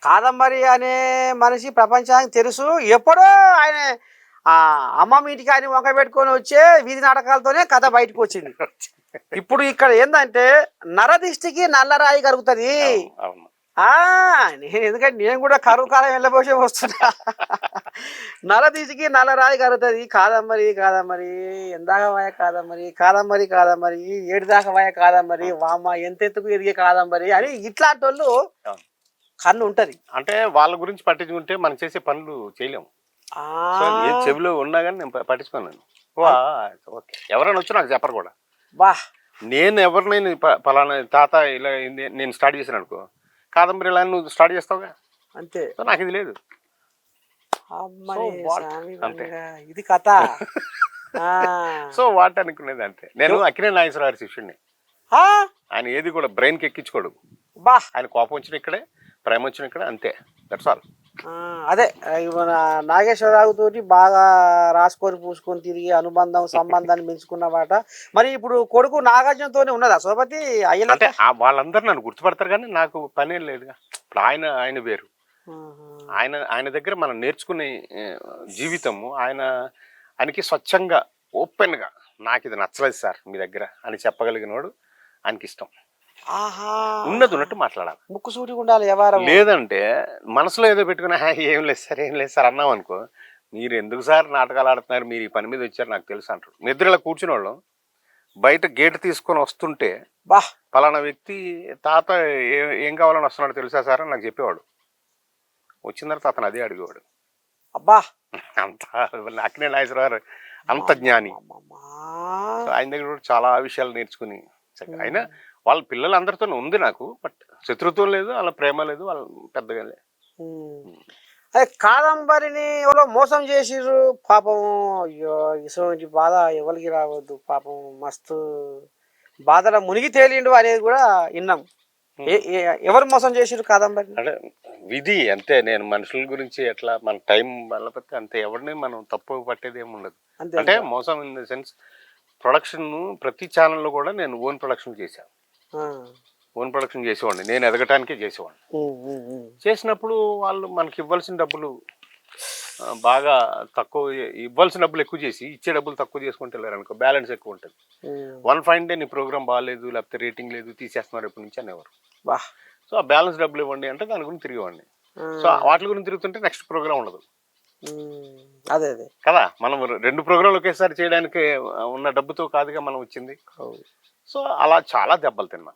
కాదంబరి అనే మనిషి ప్రపంచానికి తెలుసు. ఎప్పుడో ఆయన అమ్మమ్మ ఇంటికి ఆయన వంక పెట్టుకొని వచ్చే వీధి నాటకాలతోనే కథ బయటకు వచ్చింది. ఇప్పుడు ఇక్కడ ఏంటంటే నరదిష్టికి నల్లరాయి కరుగుతుంది. ఎందుకంటే నేను కూడా కరువు కాలం వెళ్ళబోసే వస్తున్నా. నరదీసికి నల్లరాయి కరుగుతుంది. కాదంబరి ఎందాక వాయ కాదంబరి ఏడు దాకా వాయ కాదంబరి వామ ఎంతెత్తుకు ఎదిగే కాదంబరి అని ఇట్లాంటి వాళ్ళు కన్ను ఉంటది. అంటే వాళ్ళ గురించి పట్టించుకుంటే మనం చేసే పనులు చేయలేము. ఏ చెవిలో ఉన్నా కానీ నేను పట్టించుకున్నాను. ఎవరైనా వచ్చి నాకు చెప్పరు కూడా. నేను ఎవరినైనా పలానా తాత ఇలా నేను స్టార్ట్ చేశాను అనుకో, కాదంబరి ఇలా నువ్వు స్టార్ట్ చేస్తావుగా అంతే. నాకు ఇది లేదు. ఇది కథ. సో వాట్ అనుకునేది అంతే. నేను అక్కినేని నాగేశ్వరరావు గారి శిష్యుడిని. ఆయన ఏది కూడా బ్రెయిన్ కి ఎక్కించుకోడు. ఆయన కోపం వచ్చిన ఇక్కడే, ప్రేమ వచ్చిన ఇక్కడే, అంతే. That's all. అదే మన నాగేశ్వరరావు తోటి బాగా రాసుకొని పూసుకొని తిరిగి సంబంధాన్ని పెంచుకున్నమాట. మరి ఇప్పుడు కొడుకు నాగార్జునతోనే ఉన్నదా సోపతి? అంటే వాళ్ళందరూ నన్ను గుర్తుపడతారు కానీ నాకు పనేం లేదుగా. ఇప్పుడు ఆయన వేరు. ఆయన దగ్గర మనం నేర్చుకునే జీవితము ఆయనకి స్వచ్ఛంగా ఓపెన్ గా నాకు ఇది నచ్చలేదు సార్ మీ దగ్గర అని చెప్పగలిగినోడు ఆయనకి ఇష్టం. ఉన్నది ఉన్నట్టు మాట్లాడాలి. ముక్కు సూటిగా ఉండాలి ఎవరు. లేదంటే మనసులో ఏదో పెట్టుకున్నా ఏం లేదు సార్ అన్నాం అనుకో, మీరు ఎందుకు సార్ నాటకాలు ఆడుతున్నారు, మీరు ఈ పని మీద వచ్చారు నాకు తెలుసు అంటారు. నిద్రలో కూర్చుని వాళ్ళం బయట గేట్ తీసుకొని వస్తుంటే పలానా వ్యక్తి తాత ఏం కావాలని వస్తున్నాడు తెలుసా సార్ అని నాకు చెప్పేవాడు. వచ్చిన తర్వాత అతను అదే అడిగేవాడు. అంత అక్కినేని నాగేశ్వరరావు అంత జ్ఞాని. ఆయన దగ్గర కూడా చాలా విషయాలు నేర్చుకుని అయినా వాళ్ళ పిల్లలందరితో ఉంది నాకు. బట్ శత్రుత్వం లేదు, వాళ్ళ ప్రేమ లేదు, వాళ్ళ పెద్దగా లేదు. అదే కాదంబరిని ఎవరో మోసం చేసిర్రు పాపం. అయ్యో ఇటువంటి బాధ ఎవరికి రావద్దు పాపం. మస్తు బాధలో మునిగి తేలిండు అనేది కూడా విన్నాం. ఎవరు మోసం చేసిర్రు కాదంబరి? అంటే విధి అంతే. నేను మనుషుల గురించి ఎట్లా మన టైం వెళ్ళకపోతే అంతే. ఎవరిని మనం తప్పు పట్టేది ఏమి ఉండదు. అంటే మోసం ఇన్ ద సెన్స్ ప్రొడక్షన్ ప్రతి ఛానల్లో కూడా నేను ఓన్ ప్రొడక్షన్ చేశాను. ఓన్ ప్రొడక్షన్ చేసేవాడిని. నేను ఎదగటానికే చేసేవాడిని. చేసినప్పుడు వాళ్ళు మనకి ఇవ్వాల్సిన డబ్బులు బాగా తక్కువ, ఇవ్వాల్సిన డబ్బులు ఎక్కువ చేసి ఇచ్చే డబ్బులు తక్కువ చేసుకుంటే వెళ్ళారు అనుకో, బ్యాలెన్స్ ఎక్కువ ఉంటుంది. వన్ ఫైన్ డే నీ ప్రోగ్రామ్ బాగాలేదు, లేకపోతే రేటింగ్ లేదు, తీసేస్తున్నారు ఎప్పటి నుంచి అనేవారు. సో ఆ బ్యాలెన్స్ డబ్బులు ఇవ్వండి అంటే దాని గురించి తిరిగేవాడిని. సో వాటి గురించి తిరుగుతుంటే నెక్స్ట్ ప్రోగ్రామ్ ఉండదు. అదే అదే కదా, మనం 2 ప్రోగ్రాంలు ఒకేసారి చేయడానికి ఉన్న డబ్బుతో కాదుగా మనం వచ్చింది. సో అలా చాలా దెబ్బలు తిన్నా.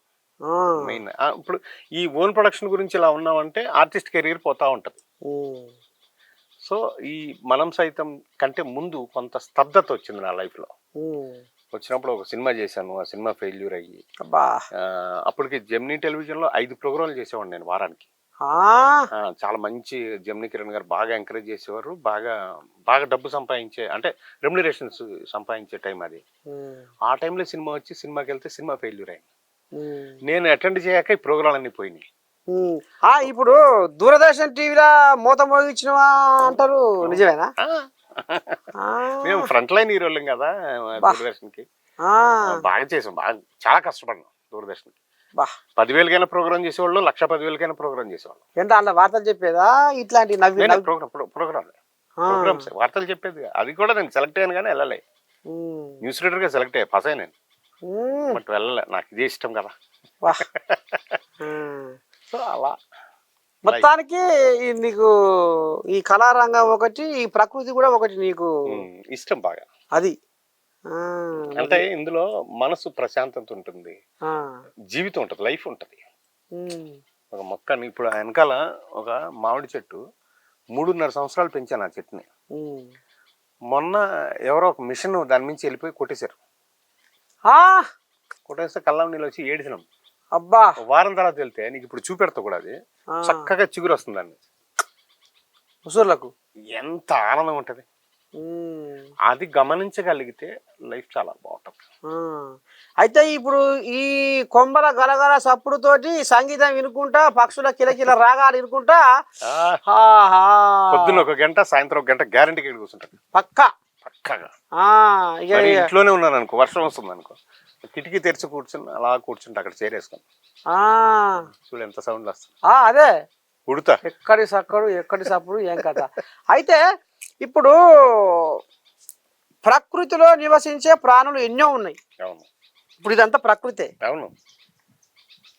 మెయిన్. ఇప్పుడు ఈ ఓన్ ప్రొడక్షన్ గురించి ఇలా ఉన్నామంటే ఆర్టిస్ట్ కెరీర్ పోతా ఉంటది. సో ఈ మనం సైతం కంటే ముందు కొంత స్తబ్దత వచ్చింది నా లైఫ్ లో. వచ్చినప్పుడు ఒక సినిమా చేశాను, ఆ సినిమా ఫెయిల్యూర్ అయ్యి అప్పటికి జెమినీ టెలివిజన్ లో 5 ప్రోగ్రాంలు చేసేవాడిని నేను వారానికి. చాలా మంచి జెమినీ కిరణ్ గారు బాగా ఎంకరేజ్ చేసేవారు, బాగా బాగా డబ్బు సంపాదించే అంటే రెమ్యునరేషన్స్ సంపాదించే టైం అది. ఆ టైంలో సినిమా వచ్చి సినిమాకి వెళ్తే సినిమా ఫెయిల్యూర్ అయింది. నేను అటెండ్ చేయక ఈ ప్రోగ్రాం అన్ని పోయినాయి. ఇప్పుడు దూరదర్శన్ టీవీలో మూత మోగించినవా అంటారు, నిజమేనా? మేము ఫ్రంట్ లైన్ హీరోలం కదా దూరదర్శన్ కి, బాగా చేసాం, బాగా చాలా కష్టపడినాం దూరదర్శన్ కి. 10,000కైనా ప్రోగ్రామ్ చేసేవాళ్ళు, 1,10,000కైనా ప్రోగ్రామ్ చేసేవాళ్ళు. ఎంత అలా వార్తలు చెప్పేదా ఇట్లాంటి ప్రోగ్రామ్స్ వార్తలు చెప్పేది. అది కూడా నేను సెలెక్ట్ అయ్యాను కానీ వెళ్ళలే. న్యూస్ రీడర్ గా సెలెక్ట్ అయ్యా, పాస్ అయ్యా నేను, బట్ వెళ్ళలే, నాకు ఇదే ఇష్టం కదా. సో అలా మొత్తానికి నీకు ఈ కళారంగం ఒకటి, ఈ ప్రకృతి కూడా ఒకటి నీకు ఇష్టం బాగా. అది అంటే ఇందులో మనసు ప్రశాంతత ఉంటుంది, జీవితం ఉంటుంది, లైఫ్ ఉంటుంది. ఒక మొక్కని ఇప్పుడు వెనకాల ఒక మామిడి చెట్టు 3.5 సంవత్సరాలు పెంచాను ఆ చెట్టుని. మొన్న ఎవరో ఒక మిషన్ దాని నుంచి వెళ్ళిపోయి కొట్టేశారు. కొట్టేస్తే కళ్ళం నీళ్ళు వచ్చి ఏడిసినాం. అబ్బా, వారం తర్వాత వెళ్తే నీకు ఇప్పుడు చూపెడతా కూడా, అది చక్కగా చిగురు వస్తుంది దాన్ని ముసూర్లకు. ఎంత ఆనందం ఉంటది అది గమనించగలిగితే లైఫ్ చాలా బాగుంటుంది. అయితే ఇప్పుడు ఈ కొమ్మల గలగల సప్పుడుతోటి సంగీతం వినుకుంటా, పక్షుల కిలకిల రాగాలు వినుకుంటా పొద్దున్న 1 గంట, సాయంత్రం 1 గంట గ్యారంటీకి కూర్చుంటాను పక్కగా. ఇంట్లోనే ఉన్నాను అనుకో, వర్షం వస్తుంది అనుకో, కిటికీ తెరిచి కూర్చుని అలా కూర్చుంటే అక్కడ చేరేసుకుని చూడు ఎంత సౌండ్ వస్తుంది. అదే ఉడతా, ఎక్కడి సక్కడు ఎక్కడి సప్పుడు ఏం కథ. అయితే ఇప్పుడు ప్రకృతిలో నివసించే ప్రాణులు ఎన్నో ఉన్నాయి. అవును, ఇప్పుడు ఇదంతా ప్రకృతే. అవును,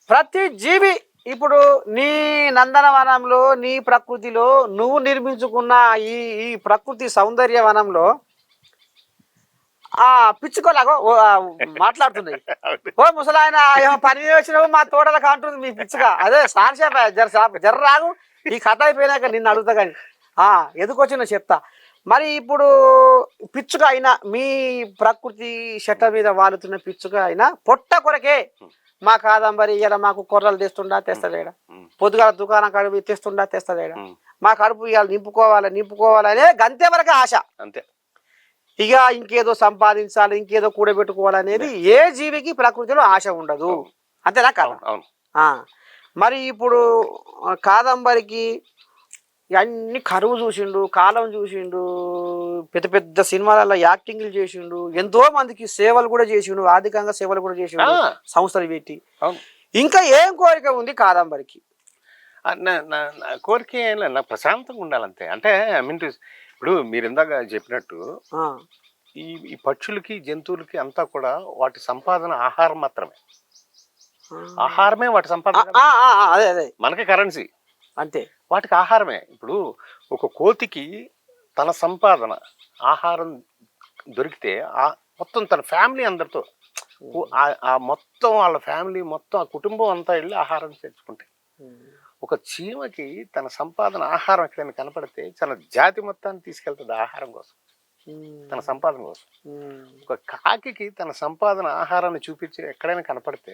ప్రతి జీవి ఇప్పుడు నీ నందనవనంలో, నీ ప్రకృతిలో నువ్వు నిర్మించుకున్న ఈ ప్రకృతి సౌందర్యవనంలో పిచ్చుకోలాగో మాట్లాడుతుంది. ఓ ముసలాయన ఏమో పని వచ్చినావు మా తోటలకు అంటుంది మీ పిచ్చుక. అదే సార్షేప జర్ర రాగు, ఈ కథ అయిపోయినాక నిన్ను అడుగుతా కానీ ఎదుకొచ్చిన చెప్తా. మరి ఇప్పుడు పిచ్చుక అయినా, మీ ప్రకృతి చెట్ల మీద వాలుతున్న పిచ్చుక అయినా పొట్ట కొరకే మా కాదంబరి ఇలా మాకు కొర్రలు తెస్తుండా తెస్తలేడా, పొద్దుగాల దుకాణం కడుపు తెస్తుండా తెస్తలేడా, మా కడుపు ఇవాళ నింపుకోవాలనే గంతే వరకు ఆశ. అంతే. ఇక ఇంకేదో సంపాదించాలి, ఇంకేదో కూడబెట్టుకోవాలనేది ఏ జీవికి ప్రకృతిలో ఆశ ఉండదు. అంతేనా కదా? మరి ఇప్పుడు కాదంబరికి అన్ని కరువు చూసిండు, కాలం చూసిండు, పెద్ద పెద్ద సినిమాలలో యాక్టింగ్లు చేసిండు, ఎంతో మందికి సేవలు కూడా చేసిండు, ఆర్థికంగా సేవలు కూడా చేసిండు సంస్థలు పెట్టి. ఇంకా ఏం కోరిక ఉంది కాదంబరికి? కోరిక ఏం లేదు, నాకు ప్రశాంతంగా ఉండాలంతే. అంటే ఐ మీన్ ఇప్పుడు మీరు ఇందాక చెప్పినట్టు ఈ పక్షులకి, జంతువులకి అంతా కూడా వాటి సంపాదన ఆహారం మాత్రమే. ఆహారమే వాటి సంపాదన. అదే అదే మనకి కరెన్సీ అంతే, వాటికి ఆహారమే. ఇప్పుడు ఒక కోతికి తన సంపాదన ఆహారం దొరికితే మొత్తం తన ఫ్యామిలీ అందరితో మొత్తం వాళ్ళ ఫ్యామిలీ మొత్తం ఆ కుటుంబం అంతా వెళ్ళి ఆహారం తెచ్చుకుంటాయి. ఒక చీమకి తన సంపాదన ఆహారం ఎక్కడైనా కనపడితే తన జాతి మొత్తాన్ని తీసుకెళ్తుంది ఆహారం కోసం, తన సంపాదన కోసం. ఒక కాకి తన సంపాదన ఆహారాన్ని చూపించి ఎక్కడైనా కనపడితే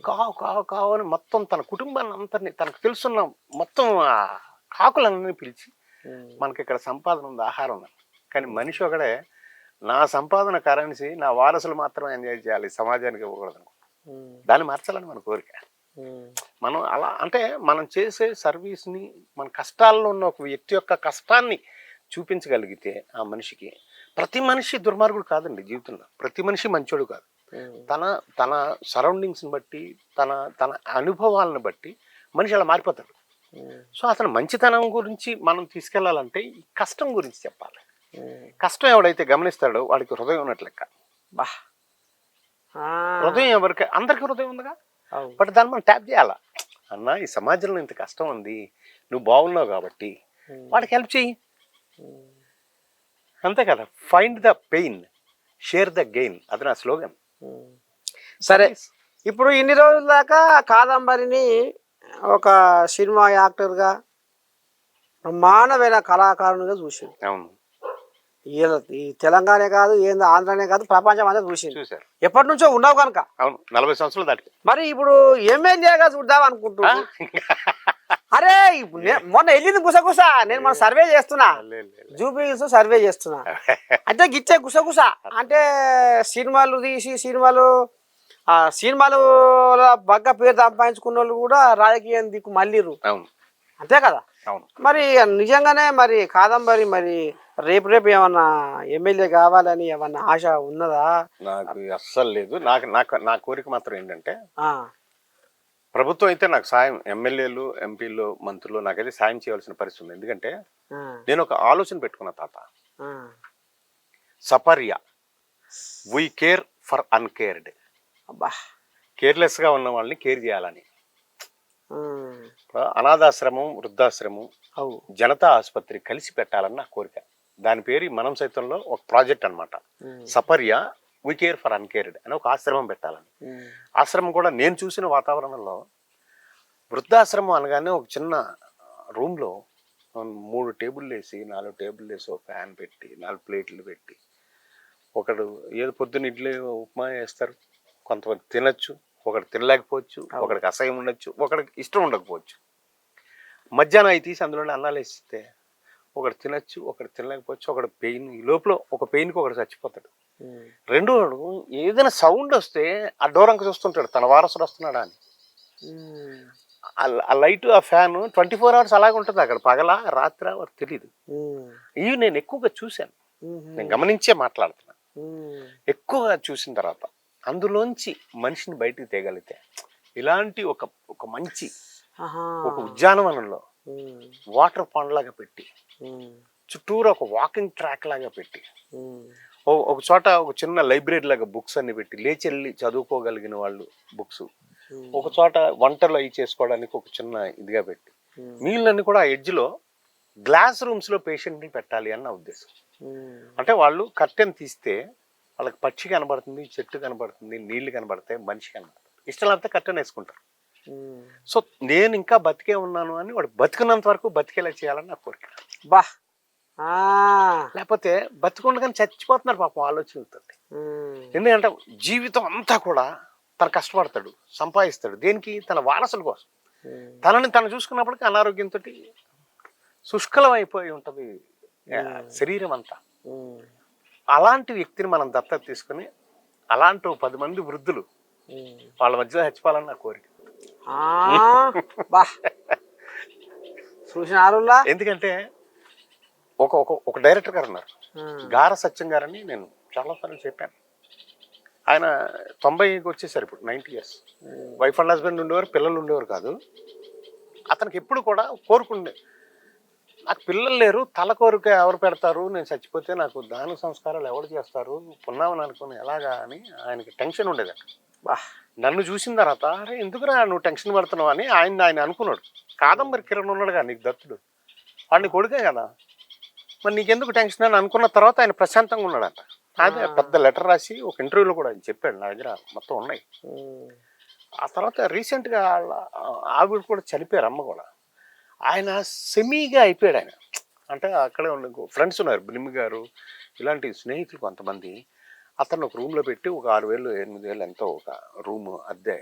కావు కావు కావు అని మొత్తం తన కుటుంబాన్ని అంతని, తనకు తెలుసున్న మొత్తం కాకులన్నీ పిలిచి మనకి ఇక్కడ సంపాదన ఉంది, ఆహారం ఉంది. కానీ మనిషి ఒకడే నా సంపాదన కరెన్సీ, నా వారసులు మాత్రమే ఎంజాయ్ చేయాలి, సమాజానికి ఇవ్వకూడదు అనుకో. దాన్ని మార్చాలని మన కోరిక. మనం అలా అంటే మనం చేసే సర్వీస్ని, మన కష్టాల్లో ఉన్న ఒక వ్యక్తి యొక్క కష్టాన్ని చూపించగలిగితే ఆ మనిషికి, ప్రతి మనిషి దుర్మార్గుడు కాదండి జీవితంలో, ప్రతి మనిషి మంచోడు కాదు. తన సరౌండింగ్స్ని బట్టి, తన అనుభవాలను బట్టి మనిషి అలా మారిపోతాడు. సో అతను మంచితనం గురించి మనం తీసుకెళ్లాలంటే ఈ కష్టం గురించి చెప్పాలి. కష్టం ఎవడైతే గమనిస్తాడో వాడికి హృదయం ఉన్నట్లు లెక్క. హృదయం ఎవరికి, అందరికి హృదయం ఉందిగా, బట్ దాన్ని మనం ట్యాప్ చేయాలా. అన్న ఈ సమాజంలో ఇంత కష్టం ఉంది, నువ్వు బాగున్నావు కాబట్టి వాడికి హెల్ప్ చెయ్యి, అంతే కదా. Find the pain, share the gain, అది నా స్లోగన్. సరే, ఇప్పుడు ఇన్ని రోజుల దాకా కాదంబరిని ఒక సినిమా యాక్టర్గా బ్రహ్మాండమైన కళాకారునిగా చూసింది. అవును, ఈ తెలంగాణ కాదు, ఏంది ఆంధ్రనే కాదు, ప్రపంచం అంతా చూసింది. చూశారు. ఎప్పటి నుంచో ఉన్నావు కనుక. అవును, 40 సంవత్సరాలు దాటి. మరి ఇప్పుడు ఎమ్మెల్యేగా చూద్దాం అనుకుంటున్నా. అరే మొన్న వెళ్ళింది గుసగుస. నేను మన సర్వే చేస్తున్నా, జూబిలీస్ సర్వే చేస్తున్నా. అంటే గిచ్చే గుసగుస అంటే సినిమాలు తీసి సినిమాలు బగ్గ పేరు సంపాదించుకున్న వాళ్ళు కూడా రాజకీయం దిక్కు మళ్ళీరు. అవును, అంతే కదా. అవును. మరి నిజంగానే మరి కాదంబరి మరి రేపు ఏమన్నా ఎమ్మెల్యే కావాలని ఏమన్నా ఆశ ఉన్నదా? నాకు అస్సలు లేదు. నా కోరిక మాత్రం ఏంటంటే ప్రభుత్వం అయితే నాకు సాయం, ఎమ్మెల్యేలు, ఎంపీలు, మంత్రులు నాకైతే సాయం చేయవలసిన పరిస్థితి ఉంది. ఎందుకంటే నేను ఒక ఆలోచన పెట్టుకున్నా తాత. సపర్య, we care for uncared. Careless గా ఉన్న వాళ్ళని కేర్ చేయాలని. అనాథాశ్రమం, వృద్ధాశ్రమం, జనతా ఆసుపత్రి కలిసి పెట్టాలని నా కోరిక. దాని పేరు మనం సైతంలో ఒక ప్రాజెక్ట్ అన్నమాట. సపర్య, వీ కేర్ ఫర్ అన్కేర్డ్ అని ఒక ఆశ్రమం పెట్టాలని. ఆశ్రమం కూడా నేను చూసిన వాతావరణంలో, వృద్ధాశ్రమం అనగానే ఒక చిన్న రూమ్లో 3 టేబుల్ వేసి 4 టేబుల్ వేసి ఒక ఫ్యాన్ పెట్టి 4 ప్లేట్లు పెట్టి, ఒకడు ఏదో పొద్దున్న ఇడ్లీ ఉప్మా వేస్తారు, కొంతమంది తినచ్చు, ఒకటి తినలేకపోవచ్చు, ఒకడికి అసహ్యం ఉండొచ్చు, ఒకడికి ఇష్టం ఉండకపోవచ్చు. మధ్యాహ్నం అవి తీసి అందులో అన్నాలు వేస్తే ఒకటి తినచ్చు, ఒకటి తినలేకపోవచ్చు, ఒకటి పెయిన్, ఈ లోపల ఒక పెయిన్కి ఒకటి చచ్చిపోతాడు. రెండోడు ఏదైనా సౌండ్ వస్తే ఆ డోరంక చూస్తుంటాడు తన వారసుడు వస్తున్నాడా అని. ఆ లైట్, ఆ ఫ్యాన్ 24 hours అలాగే ఉంటుంది అక్కడ, పగల రాత్ర వారికి తెలియదు. ఇవి నేను ఎక్కువగా చూశాను, నేను గమనించే మాట్లాడుతున్నా. ఎక్కువగా చూసిన తర్వాత అందులోంచి మనిషిని బయటికి తేగలిగితే, ఇలాంటి ఒక మంచి ఒక ఉద్యానవనంలో వాటర్ పాండ్ లాగా పెట్టి, చుట్టూరు ఒక వాకింగ్ ట్రాక్ లాగా పెట్టి, ఒక చోట ఒక చిన్న లైబ్రరీ లాగా బుక్స్ అన్ని పెట్టి, లేచెళ్ళి చదువుకోగలిగిన వాళ్ళు బుక్స్, ఒక చోట వంటలు అవి చేసుకోవడానికి ఒక చిన్న ఇదిగా పెట్టి, నీళ్ళన్నీ కూడా ఆ ఎడ్జ్లో గ్లాస్ రూమ్స్లో పేషెంట్ని పెట్టాలి అని నా ఉద్దేశం. అంటే వాళ్ళు కర్టెన్ తీస్తే వాళ్ళకి పక్షి కనబడుతుంది, చెట్టు కనబడుతుంది, నీళ్లు కనబడతాయి, మనిషి కనబడుతుంది. ఇష్టం లేకపోతే కర్టెన్ వేసుకుంటారు. సో నేను ఇంకా బతికే ఉన్నాను అని వాడు బతికినంత వరకు బతికేలా చేయాలని నా కోరిక. లేకపోతే బతికుండగానే చచ్చిపోతున్నారు పాపం ఆలోచనలతో. ఎందుకంటే జీవితం అంతా కూడా తను కష్టపడతాడు, సంపాదిస్తాడు, దేనికి? తన వారసుల కోసం. తనని తను చూసుకున్నప్పటికీ అనారోగ్యంతో శుష్కలం అయిపోయి ఉంటుంది శరీరం అంతా. అలాంటి వ్యక్తిని మనం దత్తత తీసుకుని, అలాంటి 10 మంది వృద్ధులు వాళ్ళ మధ్యలో చచ్చిపోవాలని నా కోరిక. ఎందుకంటే ఒక డైరెక్టర్ గారు ఉన్నారు, గార సత్యం గారని, నేను చాలా సార్లు చెప్పాను. ఆయన 90కి వచ్చేసారు, ఇప్పుడు 90 years. వైఫ్ అండ్ హస్బెండ్ ఉండేవారు, పిల్లలు ఉండేవారు కాదు. అతనికి ఎప్పుడు కూడా కోరుకుండే, నాకు పిల్లలు లేరు, తల కోరిక ఎవరు పెడతారు, నేను చచ్చిపోతే నాకు దాన సంస్కారాలు ఎవరు చేస్తారు, పున్నామని అనుకుని ఎలాగా అని ఆయనకి టెన్షన్ ఉండేది. నన్ను చూసిన తర్వాత, అరే ఎందుకురా నువ్వు టెన్షన్ పడుతున్నావు అని ఆయన అనుకున్నాడు. కాదంబరి కిరణ్ ఉన్నాడుగా నీకు దత్తుడు, వాడిని కొడుకే కదా, మరి నీకెందుకు టెన్షన్ అని అనుకున్న తర్వాత ఆయన ప్రశాంతంగా ఉన్నాడంట. అదే పెద్ద లెటర్ రాసి ఒక ఇంటర్వ్యూలో కూడా ఆయన చెప్పాడు, నా దగ్గర మొత్తం ఉన్నాయి. ఆ తర్వాత రీసెంట్గా ఆవిడ కూడా చనిపోయారు, అమ్మ కూడా. ఆయన సెమీగా అయిపోయాడు ఆయన. అంటే అక్కడే ఉన్న ఫ్రెండ్స్ ఉన్నారు, బ్రిమ్ గారు, ఇలాంటి స్నేహితులు కొంతమంది. అతను ఒక రూమ్లో పెట్టి ఒక 6,000 8,000 ఎంతో ఒక రూమ్ అద్దె,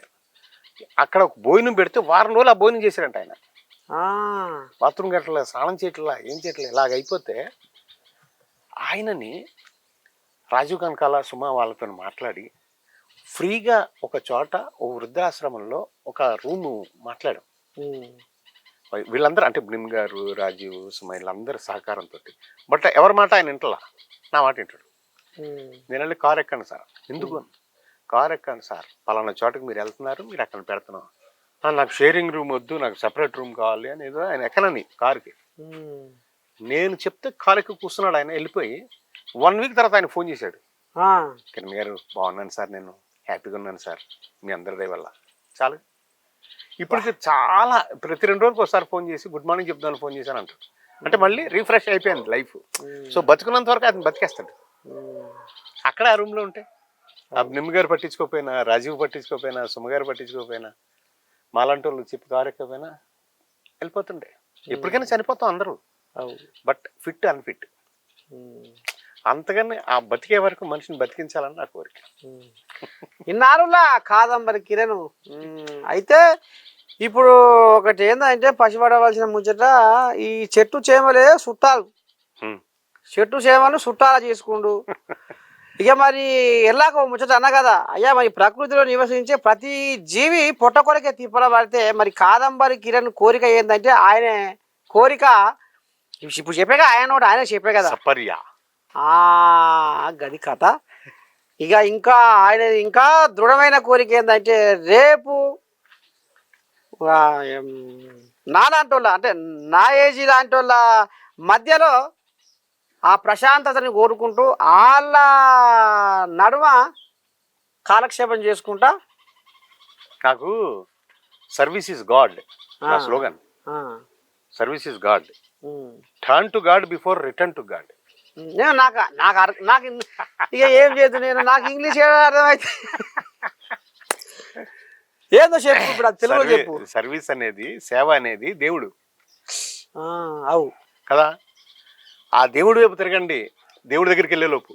అక్కడ ఒక భోజనం పెడితే వారం రోజులు ఆ భోజనం చేశారంట ఆయన. బాత్రూమ్ గట్ల స్నానం చేయట్లా, ఏం చేయట్లే, ఇలాగ అయిపోతే ఆయనని రాజీవ్ కనకాల సుమా వాళ్ళతో మాట్లాడి ఫ్రీగా ఒక చోట ఓ వృద్ధాశ్రమంలో ఒక రూము మాట్లాడాం. వీళ్ళందరూ అంటే బ్రిమ్ గారు, రాజీవ్, సుమా వీళ్ళందరూ సహకారంతో. బట్ ఎవరి మాట ఆయన వింటలా, నా మాట వింటాడు. నేను కారు ఎక్కండి సార్. ఎందుకు? కారు ఎక్కండి సార్, పలానా చోటకి మీరు వెళ్తున్నారు, మీరు అక్కడ పెడుతున్నాం, నాకు షేరింగ్ రూమ్ వద్దు, నాకు సెపరేట్ రూమ్ కావాలి అని ఏదో ఆయన ఎక్కనని కారుకి. నేను చెప్తే కారుకి కూర్చున్నాడు ఆయన. వెళ్ళిపోయి 1 week తర్వాత ఆయన ఫోన్ చేశాడు, కిరణ్ గారు బాగున్నాను సార్, నేను హ్యాపీగా ఉన్నాను సార్, మీ అందరి దయ వల్ల చాలు. ఇప్పటికి చాలా ప్రతి 2 రోజులకు ఒకసారి ఫోన్ చేసి గుడ్ మార్నింగ్ చెప్తాను, ఫోన్ చేశాను అంటారు. అంటే మళ్ళీ రీఫ్రెష్ అయిపోయింది లైఫ్. సో బతుకున్నంత వరకు అతను బతికేస్తాడు. అక్కడ ఆ రూమ్లో ఉంటే ఆ నిమ్మి గారు పట్టించుకోకపోయినా, రాజీవ్ పట్టించుకోకపోయినా, సుమగారు పట్టించుకోకపోయినా, మాలాంటి వాళ్ళు చెప్పి కారెక్కపోయినా వెళ్ళిపోతుండే. ఎప్పటికైనా చనిపోతాం అందరూ, బట్ ఫిట్ అన్ఫిట్. అంతగానే ఆ బతికే వరకు మనిషిని బతికించాలని నా కోరిక. ఇన్నారులా కాదంబరి కిరణ్. అయితే ఇప్పుడు ఒకటి ఏంటంటే పసిపడవలసిన ముచ్చట, ఈ చెట్టు చేమలే చుట్టాలు, చెట్టు చేమలు చుట్టాల చేసుకుండు. ఇక మరి ఎలాగో ముచ్చట అన్న కదా అయ్యా, మరి ప్రకృతిలో నివసించే ప్రతి జీవి పొట్ట కొరకే తిప్పల పడితే మరి కాదంబరి కిరణ్ కోరిక ఏంటంటే ఆయన కోరిక ఇప్పుడు చెప్పాక ఆయన చెప్పే కదా గది కథ. ఇక ఇంకా ఆయన ఇంకా దృఢమైన కోరిక ఏంటంటే రేపు నాలాంటి వాళ్ళ అంటే నా ఏజీ లాంటి వాళ్ళ మధ్యలో ఆ ప్రశాంతతని కోరుకుంటూ వాళ్ళ నడుమ కాలక్షేపం చేసుకుంటా. నాకు సర్వీస్ ఇస్ గాడ్ నా slogan. Service is God, turn to God before return to God. నాకు నాకు నాకు ఇక ఏం చేయదు నేను, నాకు ఇంగ్లీష్ అర్థమైతే ఏదో చెప్పు, ఇప్పుడు తెలుగు చెప్పు. సర్వీస్ అనేది, సేవ అనేది దేవుడు అవు కదా. ఆ దేవుడి వైపు తిరగండి, దేవుడి దగ్గరికి వెళ్ళే లోపు.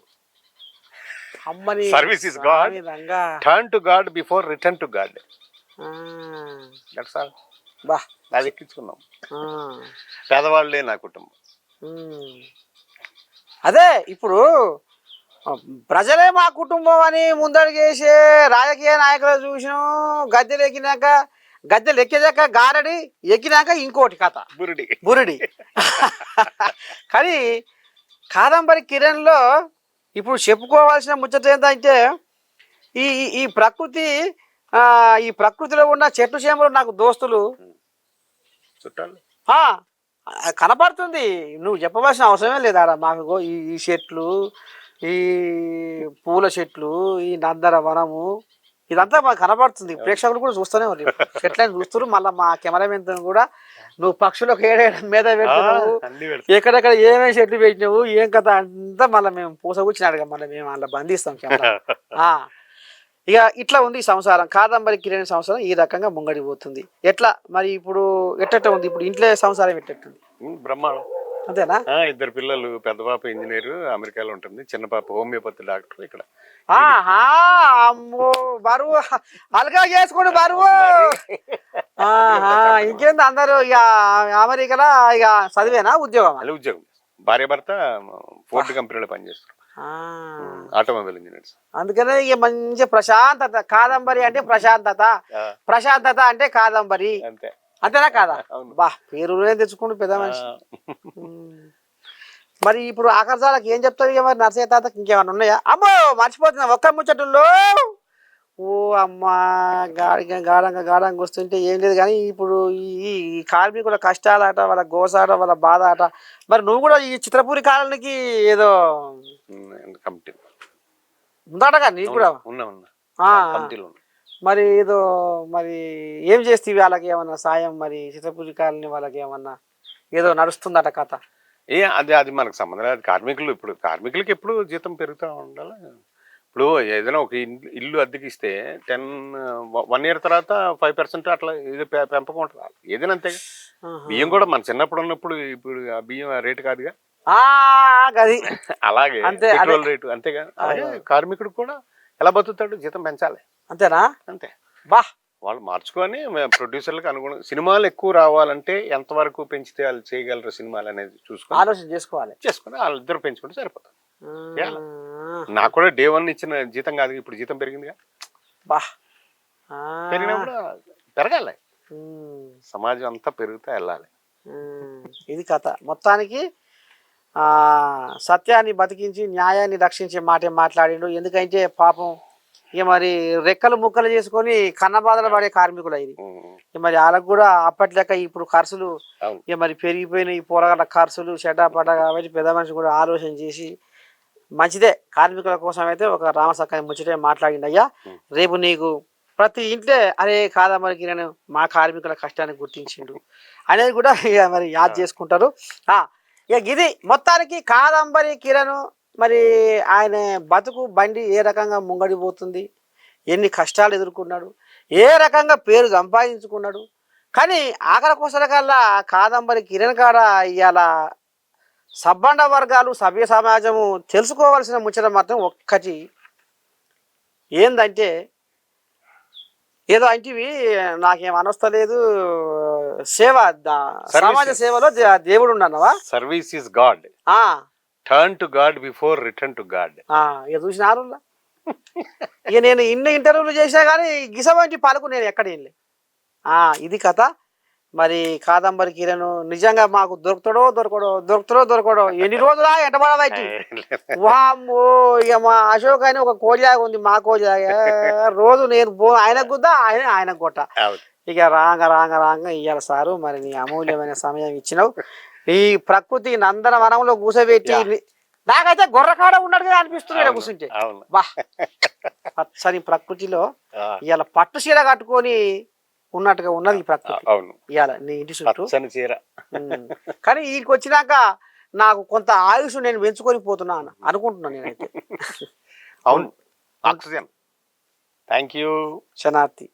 Service is God, turn to God before return to God. That's all. బా అది ఎక్కించుకున్నాం. పేదవాళ్ళే నా కుటుంబం. అదే ఇప్పుడు ప్రజలే మా కుటుంబం అని ముందడుగేసే రాజకీయ నాయకులు చూసినాం. గద్దెలు ఎక్కినాక, గద్దెలు ఎక్కేదాక గారడి, ఎక్కినాక ఇంకోటి కథ బురిడి. కానీ కాదంబరి కిరణ్లో ఇప్పుడు చెప్పుకోవాల్సిన ముచ్చట ఏంటంటే ఈ ఈ ప్రకృతి ఈ ప్రకృతిలో ఉన్న చెట్టు చేమలు నాకు దోస్తులు చుట్టాలు కనపడుతుంది. నువ్వు చెప్పవలసిన అవసరమే లేదా మాకు. ఈ చెట్లు, ఈ పూల చెట్లు, ఈ నందర వనము, ఇదంతా మాకు కనపడుతుంది. ప్రేక్షకులు కూడా చూస్తూనే ఉన్నారు, చెట్లని చూస్తారు. మళ్ళీ మా కెమెరామెన్ కూడా నువ్వు పక్షులకు మీద పెడుతున్నావు, ఎక్కడెక్కడ ఏమేమి చెట్లు పెట్టినావు, ఏం కథ అంతా మళ్ళీ మేము పూసకూర్చినాడుగా మళ్ళీ మేము అలా బంధిస్తాం కెమెరా. ఇక ఇట్లా ఉంది సంసారం. కాదంబరి కిరణ్ సంసారం ఈ రకంగా ముంగడిపోతుంది. ఎట్లా మరి ఇప్పుడు ఎట్ట ఉంది ఇప్పుడు ఇంట్లో సంసారం ఎట్టట్టుంది? బ్రహ్మాండం. అంతేనా? 2 పిల్లలు, పెద్ద పాప ఇంజనీర్ అమెరికాలో ఉంటుంది, చిన్న పాప హోమియోపతి డాక్టర్ ఇక్కడ. అమ్మో బరువు అలగా చేసుకోండి బరువు. ఇంకేంది అందరూ ఇక అమెరికాలో ఇక చదివేనా ఉద్యోగం? ఉద్యోగం. భార్య భర్త ఫోర్డ్ కంపెనీలో పనిచేస్తారు, ఆటోమొబైల్ ఇంజనీర్స్. అందుకనే ఇక మంచి ప్రశాంతత. కాదంబరి అంటే ప్రశాంతత, ప్రశాంతత అంటే కాదంబరి. అంతే, అంతేనా కాదా? బా పేరు తెచ్చుకుంటూ పెద్ద మనిషి. మరి ఇప్పుడు ఆకర్షాలకు ఏం చెప్తావు ఇక మరి నర్సయ్య తాతకి? ఇంకేమన్నా ఉన్నాయా? అమ్మో మర్చిపోతున్నా ఒక్క ముచ్చట్లో. ఓ అమ్మా గాఢంగా వస్తుంటే ఏం లేదు. కానీ ఇప్పుడు ఈ కార్మికుల కష్టాలట, వాళ్ళ గోసాట, వాళ్ళ బాధ అట. మరి నువ్వు కూడా ఈ చిత్రపూరి కాలనికి ఏదో ఉందాటగా నీకు కూడా? మరి ఏదో మరి ఏం చేస్తేవి వాళ్ళకి ఏమన్నా సాయం? మరి చిత్రపూరి కాలనీ వాళ్ళకి ఏమన్నా ఏదో నడుస్తుందట కథ? అది మనకు సంబంధం లేదు. కార్మికులు ఇప్పుడు కార్మికులకి ఎప్పుడు జీతం పెరుగుతూ ఉండాలి. ఇప్పుడు ఏదైనా ఒక ఇల్లు అద్దెకి ఇస్తే 1 year తర్వాత 5% అట్లా ఇది పెంపకం ఉంటుంది. ఏదైనా అంతేగా. బియ్యం కూడా మన చిన్నప్పుడు ఉన్నప్పుడు ఇప్పుడు ఆ బియ్యం రేటు కాదుగా, అలాగే పెట్రోల్ రేటు అంతేగా. అలాగే కార్మికుడు కూడా ఎలా బతుకుతాడు? జీతం పెంచాలి. అంతేనా? అంతే. బా వాళ్ళు మార్చుకొని ప్రొడ్యూసర్లకు అనుగుణంగా సినిమాలు ఎక్కువ రావాలంటే ఎంతవరకు పెంచితే వాళ్ళు చేయగలరు సినిమాలు అనేది చూసుకొని ఆలోచన చేసుకొని వాళ్ళిద్దరు పెంచుకుంటే సరిపోతుంది. నాకు కూడా Day 1 ఇచ్చిన జీతం కాదు, ఇప్పుడు జీతం పెరిగిందిగా. బా పెరిగినప్పుడు పెరగాలి, సమాజం అంతా పెరుగుతా వెళ్ళాలి. ఇది కథ. మొత్తానికి సత్యాన్ని బతికించి న్యాయాన్ని రక్షించే మాటే మాట్లాడిండు. ఎందుకంటే పాపం ఇక మరి రెక్కలు ముక్కలు చేసుకొని కన్నబాధలు పడే కార్మికులు అయింది. మరి వాళ్ళకు కూడా అప్పట్లేక ఇప్పుడు ఖర్చులు ఇక మరి పెరిగిపోయిన ఈ పోరగాళ్ళ ఖర్చులు చెడ్డాపడ్డ కాబట్టి పెద్ద మనిషి కూడా ఆలోచన చేసి మంచిదే కార్మికుల కోసం అయితే ఒక రామసక్కని ముచ్చటే మాట్లాడిండు. అయ్యా రేపు నీకు ప్రతి ఇంట్లో అరే కాదంబరి కిరణ్ మా కార్మికుల కష్టాన్ని గుర్తించిండు అనేది కూడా ఇక మరి యాద్ చేసుకుంటారు. ఇక ఇది మొత్తానికి కాదంబరి కిరణ్ మరి ఆయన బతుకు బండి ఏ రకంగా ముంగడిపోతుంది, ఎన్ని కష్టాలు ఎదుర్కొన్నాడు, ఏ రకంగా పేరు సంపాదించుకున్నాడు. కానీ ఆఖరి కోసలకల్లా కాదంబరి కిరణ్ కాడ ఇవాళ సబ్బండ వర్గాలు సభ్య సమాజము తెలుసుకోవాల్సిన ముచ్చట మాత్రం ఒక్కటి ఏందంటే, ఏదో అంటివి నాకేం అనొస్తలేదు, సేవ సమాజ సేవలో దేవుడు ఉన్నావా, service is God, turn to God before return to God. ఇక చూసినారు ఇక నేను ఇన్ని ఇంటర్వ్యూలు చేసినా కానీ గిస వంటి పలుకు నేను ఎక్కడ వెళ్ళి. ఇది కథ. మరి కాదంబరి కిరణ్ నిజంగా మాకు దొరకడో ఎన్ని రోజులా ఎంటబడబట్టి వామ్మో. ఇక మా అశోక్ అని ఒక కోడిలాగా ఉంది, మా కోడిలాగా రోజు నేను ఆయనకు గుద్దా, ఆయనకు కొట్ట. ఇక రాంగ ఇయ్యాలి సారు. మరి నీ అమూల్యమైన సమయం ఇచ్చినావు. ఈ ప్రకృతి నందన వనంలో కూసబెట్టి నాకైతే గొర్రకాడ ఉన్నట్టుగా అనిపిస్తుంది ఇక్కడ కూర్చుంటే. బా పచ్చని ప్రకృతిలో ఇవాళ పట్టు చీర కట్టుకొని ఉన్నట్టుగా ఉన్నది ఈ ప్రకృతి ఇవాళ నీ ఇంటి చుట్టూ. కానీ వీటికి వచ్చినాక నాకు కొంత ఆయుష్ నేను పెంచుకొని పోతున్నా అనుకుంటున్నాను నేనైతే. అవును. థ్యాంక్ యూ శనార్థి.